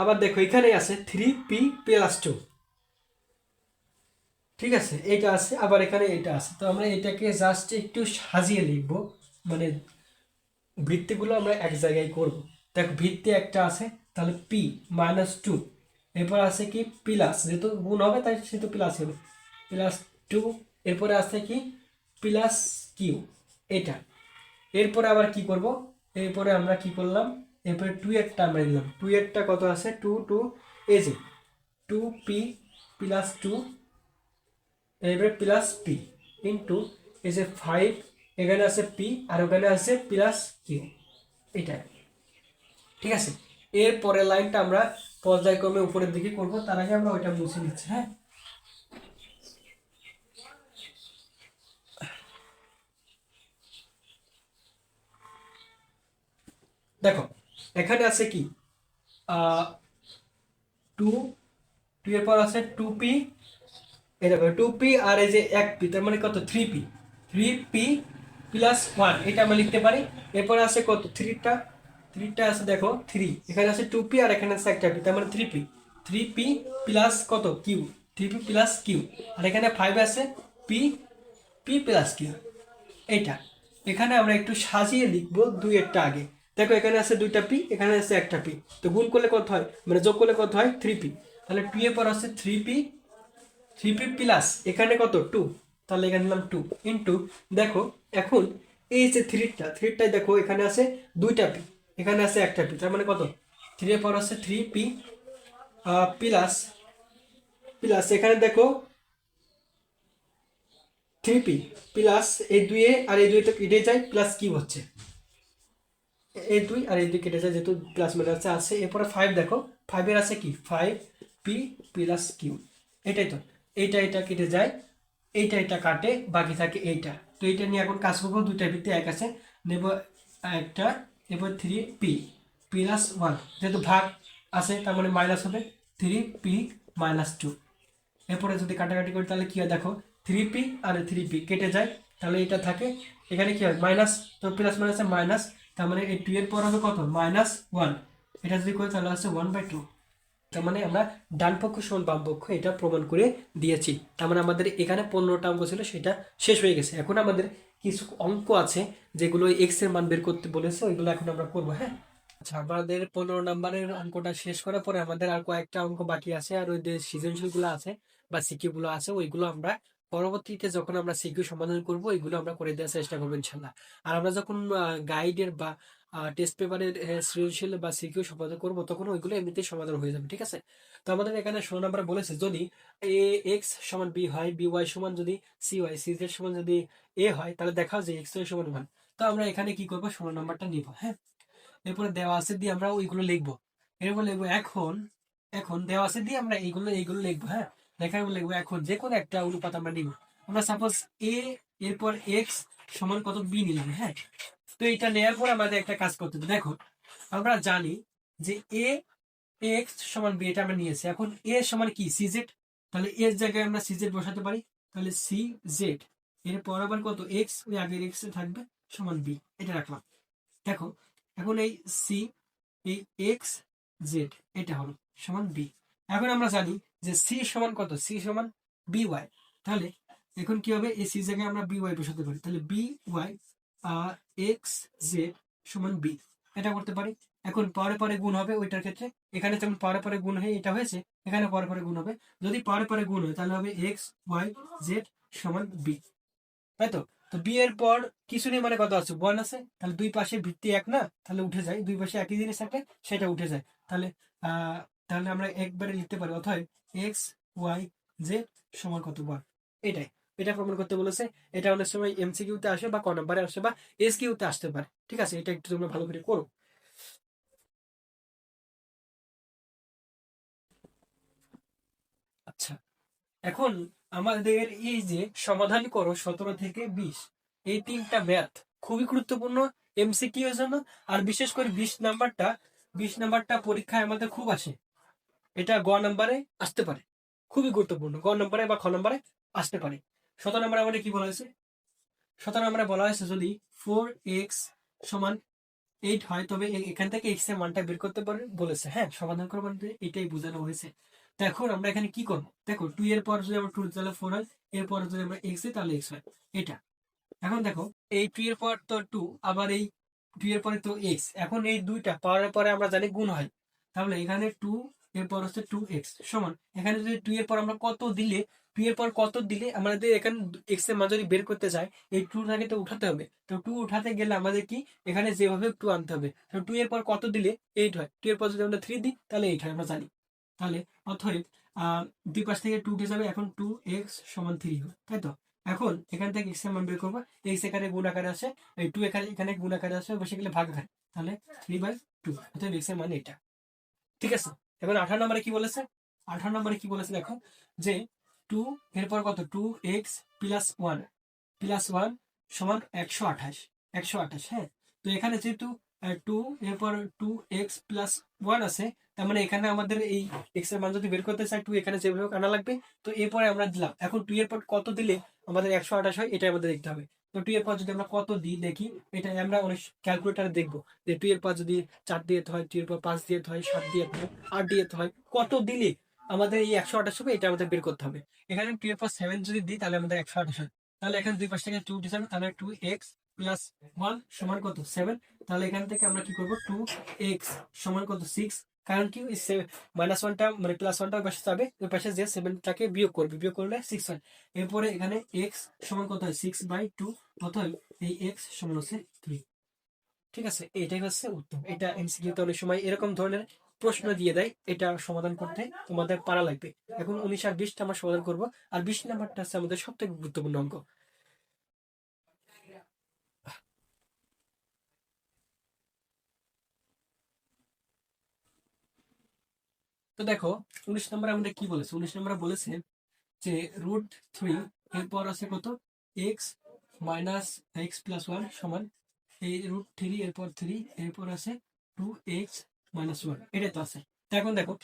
আবার দেখো এখানে আছে 3p প্লাস 2, ঠিক আছে, এটা আছে আবার এখানে এটা আছে। তো আমরা এটাকে জাস্ট একটু সাজিয়ে লিখবো, মানে ভিত্তিগুলো আমরা এক জায়গায় করব। দেখো ভিত্তি একটা আছে, তাহলে পি মাইনাস 2, এরপর আছে কি প্লাস, যেহেতু গুণ হবে তাই সেহেতু প্লাস হবে, প্লাস 2, এরপরে আছে কি প্লাস কিউ এটা। এরপরে আবার কি করব, এরপরে আমরা কি করলাম, এরপরে 2 এরটা আমরা দিলাম, 2 এরটা কত আছে 2 এই যে 2p প্লাস 2, এরপরে প্লাস পি ইন্টু এই যে 5, এখানে আছে পি আর ওখানে আছে প্লাস কিউ, এটা, ঠিক আছে। এর পরের লাইনটা আমরা পর্যায়ক্রমে উপরের দিকে করব, তার আগে আমরা ওইটা মুছে নিচ্ছি। হ্যাঁ, দেখো এখানে আছে কি টু, টু এর পর আছে 2p, এই দেখো 2p আর এই যে 1p, তার মানে কত 3p, 3p প্লাস 1, এটা আমরা লিখতে পারি। এরপর আছে কত 3টা, 3টা আছে দেখো 3, এখানে আছে 2p আর এখানে আছে একটা p, তার মানে 3p, 3p প্লাস কত q, 3p প্লাস q, আর এখানে 5 আছে p, p প্লাস q, এইটা। এখানে আমরা একটু সাজিয়ে লিখবো দুইয়েরটা আগে। দেখো এখানে আছে দুইটা পি, এখানে আছে একটা পি, তো গুণ করলে কত হয়, মানে যোগ করলে কত হয় 3p, তাহলে 2 এর পর আছে 3p, 3p প্লাস এখানে কত 2, তাহলে এখানে নিলাম 2 ইন্টু, দেখো এখন এই যে থ্রিটাই দেখো এখানে আছে দুইটা পি, এখানে আছে একটা পি, তার মানে কত 3 এর পর আছে 3p প্লাস, প্লাস এখানে দেখো 3p প্লাস এই দুইয়ে আর এই দুইটা কেটে যায়, প্লাস কি হচ্ছে এই দুই আর এই দুই কেটে যায়, যেহেতু প্লাস মাইনাস আছে। এরপরে 5 দেখো, 5 এর আছে কি 5p প্লাস কিউ, এটাই তো, এটা কেটে যায়, এটা কাটে, বাকি থাকে এইটা। তো এইটা নিয়ে এখন কাজ করবো, দুইটার ভিত্তি এক আছে, নেব একটা, এরপর 3p প্লাস 1, যেহেতু ভাগ আছে তার মানে মাইনাস হবে 3p মাইনাস 2। এরপরে যদি কাটাকাটি করি তাহলে কি হয় দেখো, 3p আর 3p কেটে যায়, তাহলে এটা থাকে, এখানে কি হয় মাইনাস, তো প্লাস মাইনাসে মাইনাস, তার মানে এই 2 এর পর হবে কত -1, এটা যদি করি তাহলে হচ্ছে 1/2। তার মানে আমরা ডান পক্ষ সমান বাম পক্ষ এটা প্রমাণ করে দিয়েছি। তার মানে আমাদের এখানে 15টা অঙ্ক ছিল, সেটা শেষ হয়ে গেছে। এখন আমাদের কিছু অঙ্ক আছে যেগুলো এক্স এর মান বের করতে বলেছে, ওইগুলো এখন আমরা করবো। হ্যাঁ, আচ্ছা, আমাদের 15 নম্বরের অঙ্কটা শেষ করার পরে আমাদের আর কয়েকটা অঙ্ক বাকি আছে, আর ওই যে সৃজনশীল গুলো আছে বা সিকিউ গুলো আছে, ওইগুলো আমরা পরবর্তীতে যখন আমরা সিকিউ সমাধান করব ওইগুলো আমরা করে দেওয়ার চেষ্টা করবো ইনশাল্লাহ। আর আমরা যখন গাইডের বা টেস্ট পেপারের সৃজনশীল বা সিকিউ সমাধান করবো তখন ওইগুলো এমনিতেই সমাধান হয়ে যাবে, ঠিক আছে। তো আমাদের এখানে 16 নম্বরে বলেছে যদি এ এক্স সমান বি হয়, বি ওয়াই সমান যদি সি ওয়াই, সি জেড সমান যদি এ হয়, তাহলে দেখাও যে এক্স ওয়াই সমান 1। তো আমরা এখানে কি করবো, 16 নম্বরটা নিব। হ্যাঁ, এরপরে দেওয়া আছে দিয়ে আমরা ওইগুলো লিখবো, এরপর লিখবো এখন, এখন দেওয়া আছে দিয়ে আমরা এইগুলো লিখবো। হ্যাঁ, লেখার পর লিখবো এখন যে কোনো একটা অনুপাত আমরা নিব। আমরা সাপোজ এ, এরপর এক্স সমান কত বি নিলাম। হ্যাঁ, তো এটা নেওয়ার পর আমাদের একটা কাজ করতে হবে। দেখো আমরা জানি যে এ এক্স সমান বি, এটা আমরা নিয়েছি। এখন এ সমান কি সি জেড, তাহলে এর জায়গায় আমরা সি জেড বসাতে পারি, তাহলে সি জেড এরপর আবার কত এক্স, ওই আগের এক্স থাকবে সমান বি, এটা রাখলাম। দেখো এখন এই সি, এই এক্স জেড এটা হলো সমান বি। এখন আমরা জানি যে সি সমান কত, সি সমান বি ওয়াই, তাহলে এখন কি হবে, এই সি জায়গায় আমরা বি ওয়াই বসাতে পারি, তাহলে বি ওয়াই এক্স জেড সমান বি, এটা করতে পারি। এখন পরে পরে গুণ হবে ওইটার ক্ষেত্রে, এখানে যেমন পরে পরে গুণ হয়ে এটা হয়েছে, এখানে পরে পরে গুণ হবে, যদি পরে পরে গুণ হয় তাহলে হবে এক্স ওয়াই জেড সমান বি, তাই তো। তো বি এর পর কিছু নেই মানে কত আছে 1 আছে, তাহলে দুই পাশে ভিত্তি এক না, তাহলে উঠে যায়, দুই পাশে একই জিনিস থাকলে সেটা উঠে যায়, তাহলে তাহলে আমরা একবারে লিখতে পারি, অথবা এক্স ওয়াই জেড সমান কত 1, এটাই, এটা প্রমাণ করতে বলেছে। এটা অনেক সময় এমসিকিউ তে আসে বা ক নম্বরে আসে বা এসকিউ তে আসতে পারে, ঠিক আছে। এটা একটু তোমরা ভালো করে করো। আচ্ছা, এখন আমাদের এই যে সমাধান করো 17 থেকে 20, এই তিনটা ম্যাথ খুবই গুরুত্বপূর্ণ এমসিকিউ এর জন্য। আর বিশেষ করে 20 নাম্বারটা, 20 নাম্বারটা পরীক্ষায় আমাদের খুব আসে, এটা গ নাম্বারে আসতে পারে, খুবই গুরুত্বপূর্ণ, গ নাম্বারে বা খ নাম্বারে আসতে পারে। 17 নম্বরে আমাদের কি বলা হয়েছে, 17 নম্বরে বলা হয়েছে যদি 4x সমান 8 হয় তবে এখান থেকে x এর মানটা বের করতে পারে বলেছে। হ্যাঁ, সমাধান করবো এটাই বোঝানো হয়েছে। তো এখন আমরা এখানে কি করবো, দেখো 2 এর পর যদি আমরা 2 তাহলে 4 হয়, এরপর যদি আমরা x এ তাহলে x হয়, এটা। এখন দেখো এই 2 এর পর তো 2, আবার এই 2 এর পরে তো x, এখন এই দুইটা পাওয়ার পরে আমরা জানি গুণ হয়, তাহলে এখানে 2 এর পর হচ্ছে 2x সমান, এখানে যদি 2 এর পর আমরা কত দিলে, 2 এর পর কত দিলে আমাদের এখানে x এর মান যদি বের করতে চাই, এই 2 টাকে তো উঠাতে হবে, তো 2 উঠাতে গেলে আমাদের কি এখানে যেভাবে 2 আনতে হবে, তো 2 এর পর কত দিলে 8 হয়, 2 এর পর যদি আমরা 3 দিই তাহলে 8 হয়, আমরা জানি। তাহলে অতএব দুই পাশ থেকে 2 উঠে যাবে, এখন 2x সমান 3 হবে, তাই তো। এখন এখান থেকে x এর মান বের করবো, x এখানে গুণ আকারে আসে, এই 2 এখানে এখানে গুণ আকারে আসে, বসে গেলে ভাগ আকারে, তাহলে 3/2, অতএব x এর মান এটা, ঠিক আছে। এবার 18 নম্বরে কি বলেছে, 18 নম্বরে কি বলেছে দেখো, যে 2 এরপর কত 2x প্লাস 1 সমান 128, 128। হ্যাঁ, তো এখানে যেহেতু 2 এরপর 2x+1 আছে, তার মানে এখানে আমাদের এই x এর মান যদি বের করতে চাই 2 এখানে যেভাবে হোক আনা লাগবে। তো এরপরে আমরা দিলাম, এখন 2 এর পর কত দিলে আমাদের 128 হয় এটা আমাদের দেখতে হবে। তো 2 এর পর যদি আমরা কত দিই দেখি, এটা আমরা অনেক ক্যালকুলেটারে দেখবো যে 2 এর পর যদি 4 দিয়ে হয়, 2 এর পর 5 দিয়ে হয়, 7 দিয়ে হয়, 8 দিয়ে হয়, কত দিলে আমাদের এই 128 হবে এটা আমাদের বের করতে হবে। এখানে 2 এর পর 7 যদি দিই তাহলে আমাদের 128 হয়। তাহলে এখানে দুই পাশ থেকে 2 ডিসেন্ট, তাহলে 2x+1 সমান কত 7। তাহলে এখান থেকে আমরা কি করবো, 2x সমান কত 6। কারণ কি ওই -1টা মানে +1টা ওই পাশে যাবে, ওই পাশে যে 7টাকে বিয়োগ করবে, বিয়োগ করলে 6 হয়। এরপরে এখানে x সমান কত হয় 6/2, অতএব এই x সমান হচ্ছে 3। ঠিক আছে, এটাই হচ্ছে উত্তর। এটা এমসিকিউতে অনেক সময় এরকম ধরনের প্রশ্ন দিয়ে দেয়, এটা সমাধান করতে তোমাদের পারা লাগবে। এখন 19 আর 20টা আমরা সমাধান করবো, আর 20 নাম্বারটা হচ্ছে আমাদের সব থেকে গুরুত্বপূর্ণ অঙ্ক। তো দেখো 19 নম্বরে আমাদের কি বলেছে, 19 নম্বরে বলেছে যে √3 এরপর আছে কত এক্স মাইনাস x+1 সমান এই √3 এরপর 3 এরপর আছে 2x-1, এটা তো আছে। তো এখন দেখো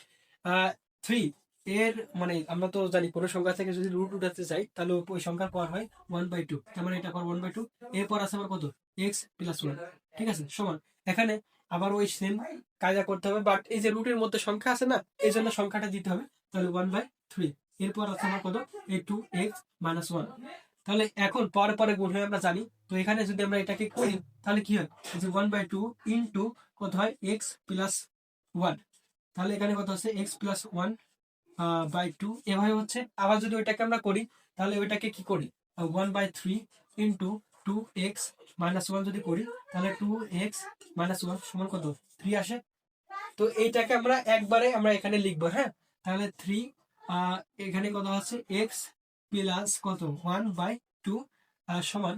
3 এর মানে আমরা তো জানি কোনো সংখ্যা থেকে যদি রুট উঠাতে চাই তাহলে ওই সংখ্যার পর হয় 1/2, তার মানে এটা পর 1/2। এরপর আছে আমার কত x+1, ঠিক আছে সমান। এখানে আবার ওই সেম কায়দা করতে হবে, বাট এই যে রুটের মধ্যে সংখ্যা আছে না, এই জন্য সংখ্যাটা দিতে হবে। তাহলে 1/3। এরপর আছে আমার কত এই 2x-1। তাহলে এখন পরে পরে গুণ হয় আমরা জানি। তো এখানে যদি আমরা এটাকে করি তাহলে কি হয়, যে 1/2 ইন্টু কত হয় x+1। তাহলে এখানে কত হচ্ছে x+1/2 এভাবে হচ্ছে। আবার যদি ওইটাকে আমরা করি তাহলে ওইটাকে কি করি 1/3 ইন্টু 2x-1 যদি করি তাহলে 2x-1 সমান কত 3 আসে। তো এইটাকে আমরা একবারে আমরা এখানে লিখবো, হ্যাঁ। তাহলে 3 এখানে কত হচ্ছে x প্লাস কত 1/2 সমান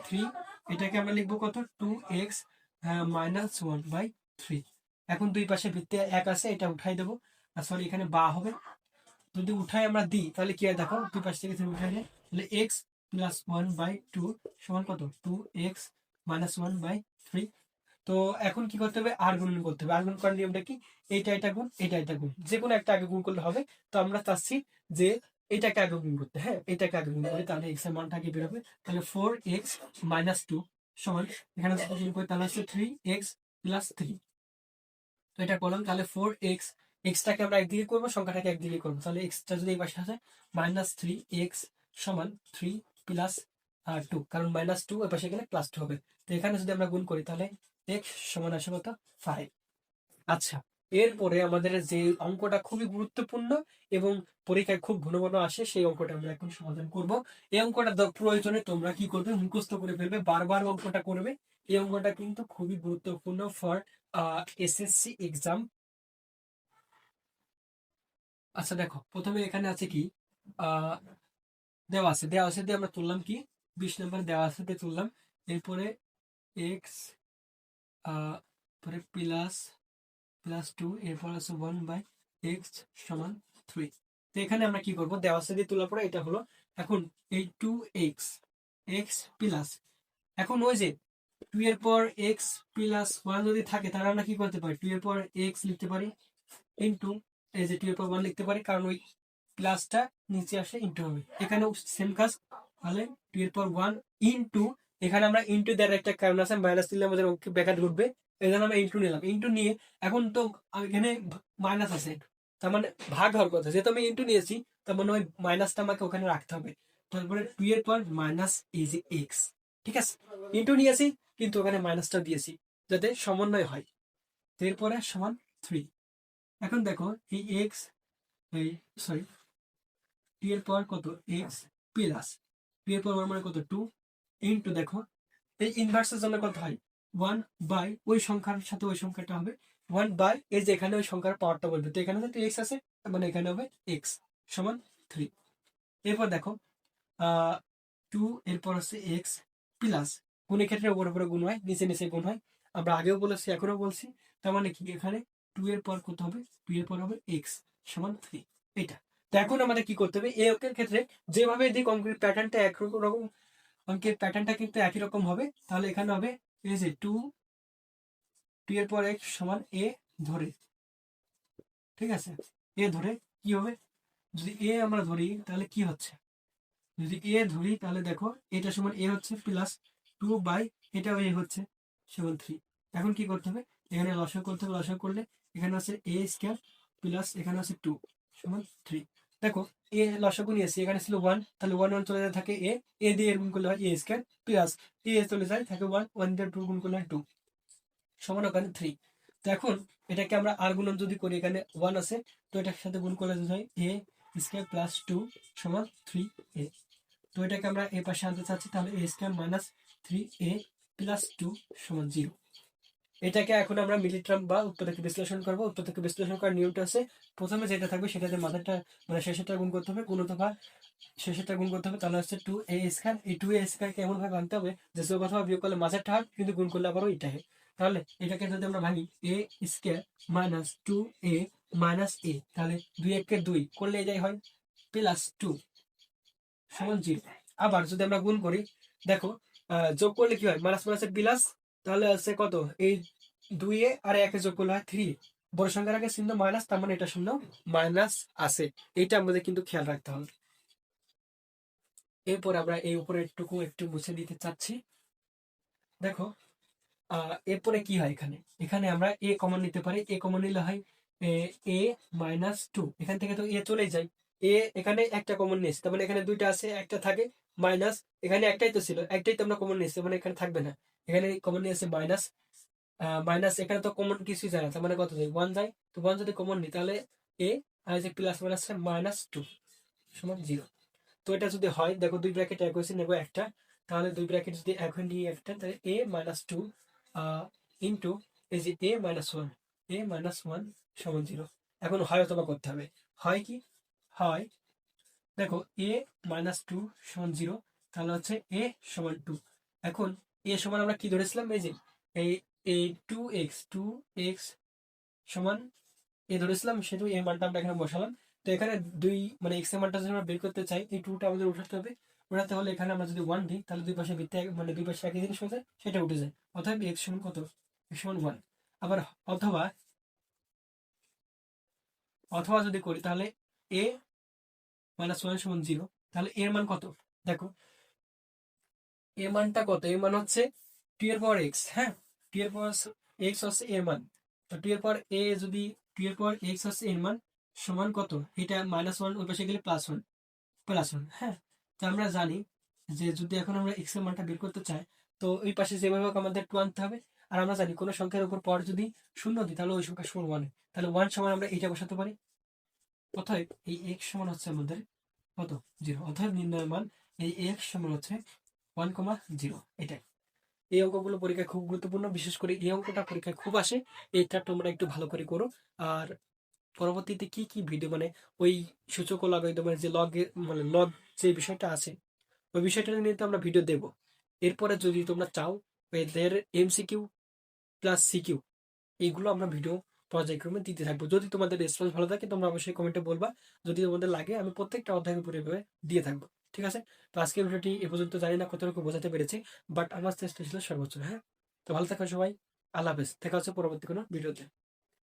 3। এটাকে আমরা লিখবো কত 2x-1/3। এখন দুই পাশে ভিত্তি এক আছে, এটা উঠাই দেবো, সরি এখানে বা হবে। যদি উঠাই আমরা দিই তাহলে কি হয় দেখো, দুই পাশ থেকে 3 উঠাই দিই, তাহলে x+1/2 সমান কত 2x-1/3। তো এখন কি করতে হবে, আর গুণন করতে হবে। আর গুণ করার নিয়মটা কি, এইটা এটা গুণ, এটা এটা গুণ, যে কোনো একটা আগে গুণ করলে হবে। তো আমরা চাচ্ছি যে এটাকে আগে গুণ করতে, হ্যাঁ এটাকে আগে গুণ করি, তাহলে এক্স এর মানটা আগে বেরোবে। তাহলে 4x-2 সমান, এখানে যদি গুণ করি তাহলে হচ্ছে 3x+3। তো এটা করলাম, তাহলে 4x, এক্সটাকে আমরা একদিকে করবো, সংখ্যাটাকে একদিকে করবো। তাহলে এক্সটা যদি এই পাশে আসে -3x সমান 3+2, কারণ -2 ওই পাশে গেলে +2 হবে। তো এখানে যদি আমরা গুণ করি তাহলে x সমান আসে কত 5। আচ্ছা, এরপরে আমাদের যে অঙ্কটা খুবই গুরুত্বপূর্ণ এবং পরীক্ষায় খুব ঘন ঘন আসে, সেই অঙ্কটা আমরা এখন সমাধান করব। এই অঙ্কটা প্রয়োজনে তোমরা কি করবে, মুখস্থ করে ফেলবে, বারবার অঙ্কটা করবে। এই অঙ্কটা কিন্তু খুবই গুরুত্বপূর্ণ ফর এসএসসি এক্সাম। আচ্ছা দেখো, প্রথমে এখানে আছে কি আহ দেওয়া আছে দিয়ে আমরা তুললাম কি 20 নম্বর দেওয়া আছে দিয়ে তুললাম। এরপরে এক্স পরে প্লাস 2, এরপর আছে 1/x সমান 3। তো এখানে আমরা কি করবো, দেওয়া আছে দিয়ে তোলার পরে এটা হলো। এখন এই 2x প্লাস, এখন ওই যে 2 এর পর x+1 যদি থাকে তাহলে আমরা কি করতে পারি, 2 এর পর x লিখতে পারি ইন্টু এই যে 2 এর পর 1 লিখতে পারি, কারণ ওই প্লাসটা নিচে আসে ইন্টু হবে। এখানেও সেম কাজ। তাহলে 2 এর পর 1 ইন্টু, এখানে আমরা ইন্টু দেওয়ার একটা কারণ আছে, মাইনাস দিলে আমাদের ব্যাঘাত ঘটবে, এই জন্য আমরা ইন্টু নিলাম। ইন্টু নিয়ে এখন তো এখানে মাইনাস আছে, তার মানে ভাগ হওয়ার কথা, যেহেতু আমি ইন্টু নিয়েছি তার মানে ওই মাইনাসটা আমাকে ওখানে রাখতে হবে। তারপরে 2 এর পর মাইনাস এই যে এক্স, ঠিক আছে, ইন্টু নিয়েছি কিন্তু ওখানে মাইনাসটা দিয়েছি যাতে সমন্বয় হয়। এরপরে সমান 3। এখন দেখো এই এক্স, এই সরি 2 এর পর কত এক্স প্লাস 2 এর পর 1 মানে কত 2 ইন্টু, দেখো এই ইনভার্সের জন্য কত হয় 1/, ওই সংখ্যার সাথে ওই সংখ্যাটা হবে 1/, এই যে এখানে ওই সংখ্যার পাওয়ারটা বলবে, তো এখানে তো এক্স আছে মানে এখানে হবে এক্স সমান 3। এরপর দেখো 2 এরপর হচ্ছে এক্স প্লাস, গুণের ক্ষেত্রে উপর উপরে গুণ হয়, নিচে নিচে গুণ হয়, আমরা আগেও বলেছি এখনো বলছি। তার মানে কি এখানে 2 এর পর কত হবে, 2 এর পর হবে এক্স সমান 3। এটা তো এখন আমাদের কি করতে হবে, এই অঙ্কের ক্ষেত্রে যেভাবে দিক অঙ্কের প্যাটার্নটা একরকম, অঙ্কের প্যাটার্নটা কিন্তু একই রকম হবে। তাহলে এখানে হবে এই যে 2 এর পর x সমান a ধরে, ঠিক আছে, এ ধরে কি হবে, যদি এ আমরা ধরি তাহলে কি হচ্ছে, যদি এ ধরি তাহলে দেখো এটা সমান এ হচ্ছে প্লাস 2 এটাও এ হচ্ছে সমান 3। এখন কি করতে হবে, এখানে লসাগু করতে হবে, লসাগু করলে এখানে আছে এ স্কয়ার প্লাস এখানে আছে 2 সমান 3। দেখো এ লসাগু নিয়েছি, এখানে ছিল 1, তাহলে 1 1 চলে যায় থাকে এ, এ দিয়ে এর গুণ করলে হয় এ স্কয়ার প্লাস এ চলে যায় থাকে 1, 1 দিয়ে 2 গুণ করলে হয় 2 সমান ওখানে 3। তো এখন এটাকে আমরা আর গুণন যদি করি, এখানে 1 আছে, তো এটার সাথে গুণ করলে যদি হয় এ স্কয়ার প্লাস 2 সমান 3a। তো এটাকে আমরা এ পাশে আনতে চাচ্ছি, তাহলে a square minus 3a plus 2 সমান 0। এটাকে এখন আমরা মিলি টার্ম বা উত্তর থেকে বিশ্লেষণ করবো। উত্তর থেকে বিশ্লেষণ করার নিয়মটা আছে, প্রথমে যেটা থাকবে সেটাতে মাথাটা মানে শেষেরটা গুণ করতে হবে, গুণ অথবা শেষেরটা গুণ করতে হবে, তাহলে হচ্ছে 2a স্কয়ার। এই 2a স্কয়ারকে এমন ভাবে ভাঙতে হবে যে যোগ অথবা বিয়োগ করলে মাঝেরটা হয়, কিন্তু গুণ করলে আবারও এটা হয়। তাহলে এটাকে যদি আমরা ভাঙি এ স্কয়ার মাইনাস 2a মাইনাস এ, তাহলে 2 একে 2 করলে এটাই হয় প্লাস 2 সমান 0। আবার যদি আমরা গুণ করি, দেখো যোগ করলে কি হয়, মাইনাস মাইনাসে প্লাস, তাহলে আছে কত, এই 2 এ আর 1 এ যোগ করলে হয় 3। বড় সংখ্যার আগে চিহ্ন মাইনাস, তার মানে এটা শূন্য মাইনাস আছে, এইটা আমাদের কিন্তু খেয়াল রাখতে হবে। এরপর আমরা এই উপরেরটুকু একটু মুছে দিতে চাচ্ছি। দেখো এরপরে কি হয়, এখানে এখানে আমরা এ কমন নিতে পারি, এ কমন নিলে হয় এ মাইনাস 2, এখান থেকে তো এ চলে যায়, এ এখানে একটা কমন নিয়েছে, তার মানে এখানে দুইটা আছে, একটা থাকে মাইনাস, এখানে একটাই তো ছিল, একটাই তো আমরা কমন নিয়েছি, মানে এখানে থাকবে না, এখানে কমন নিয়েছে মাইনাস, মাইনাস এখানে তো কমন কিছুই যায় না, তার মানে কত যায় 1 যায়, তো 1 যদি কমন নিই তাহলে এ আর যে প্লাস মাইনাস মাইনাস 2 সমান 0। তো এটা যদি হয়, দেখো দুই ব্র্যাকেট এক হয়েছে, নেবো একটা, তাহলে দুই ব্র্যাকেট যদি এক হয়ে নিয়ে একটা, তাহলে এ মাইনাস 2 ইন্টু এই যে এ মাইনাস ওয়ান সমান 0। এখন হয় অথবা করতে হবে, হয় কি, হয় দেখো এ-2 সমান 0, তাহলে হচ্ছে এ সমান 2। এখন এ সমান আমরা কি ধরেছিলাম, এই যে এই এই 2x সমান এ ধরেছিলাম, সেটু এর মানটা আমরা এখানে বসালাম। তো এখানে দুই মানে এক্স এর মানটা যদি আমরা বের করতে চাই, এই 2টা আমাদের উঠাতে হবে, উঠাতে হলে এখানে আমরা যদি 1 দিই তাহলে দুই পাশে ভিত্তি মানে দুই পাশে একই জিনিস হয়ে যায়, সেটা উঠে যায়, অতএব এক্স সমান কত, এক্স সমান 1। আবার অথবা অথবা যদি করি তাহলে a-1 সমান 0, তাহলে এর মান কত, দেখো এর মানটা কত, এর মান হচ্ছে 2 এর পাওয়ার x, হ্যাঁ 2 এর পাওয়ার x হচ্ছে এর মান, তো 2 এর পাওয়ার a যদি 2 এর পাওয়ার x হচ্ছে এর মান সমান কত, এটা -1 ওই পাশে গেলে +1, হ্যাঁ। তো আমরা জানি যে যদি এখন আমরা x এর মানটা বের করতে চাই, তো ওই পাশে যেভাবে হোক আমাদের 2 আনতে হবে। আর আমরা জানি কোনো সংখ্যার উপর পর যদি শূন্য দিই তাহলে ওই সংখ্যা সমান 1, তাহলে 1 সমান আমরা এটা বসাতে পারি। অতএব এই x সমান হচ্ছে আমাদের কত, 0। অতএব নির্ণয় মান এই x সমান হচ্ছে 1,0। এটাই, এই অঙ্কগুলো পরীক্ষায় খুব গুরুত্বপূর্ণ, বিশেষ করে এই অঙ্কটা পরীক্ষায় খুব আসে, এটা তোমরা একটু ভালো করে করো। আর পরবর্তীতে কি কি ভিডিও মানে ওই সূচক ও লগারিদমের যে মানে লগ যে বিষয়টা আছে, ওই বিষয়টা নিয়ে তো আমরা ভিডিও দেব। এরপরে যদি তোমরা চাও এদের এমসিকিউ প্লাস সিকিউ, এইগুলো আমরা ভিডিও পর্যায়ক্রমে দিতে থাকবো। যদি তোমাদের রেসপন্স ভালো থাকে তোমরা অবশ্যই কমেন্টে বলবা, যদি তোমাদের লাগে আমি প্রত্যেকটা অধ্যায়ের উপরে এভাবে দিয়ে থাকবো, ঠিক আছে। তো আজকের ভিডিওটি এ পর্যন্ত, জানি না কতটুকু বোঝাতে পেরেছি, বাট আমার চেষ্টা ছিল সর্বোচ্চ, হ্যাঁ। তো ভালো থাকো সবাই, আল্লাহ হাফেজ, দেখা হচ্ছে পরবর্তী কোনো ভিডিওতে।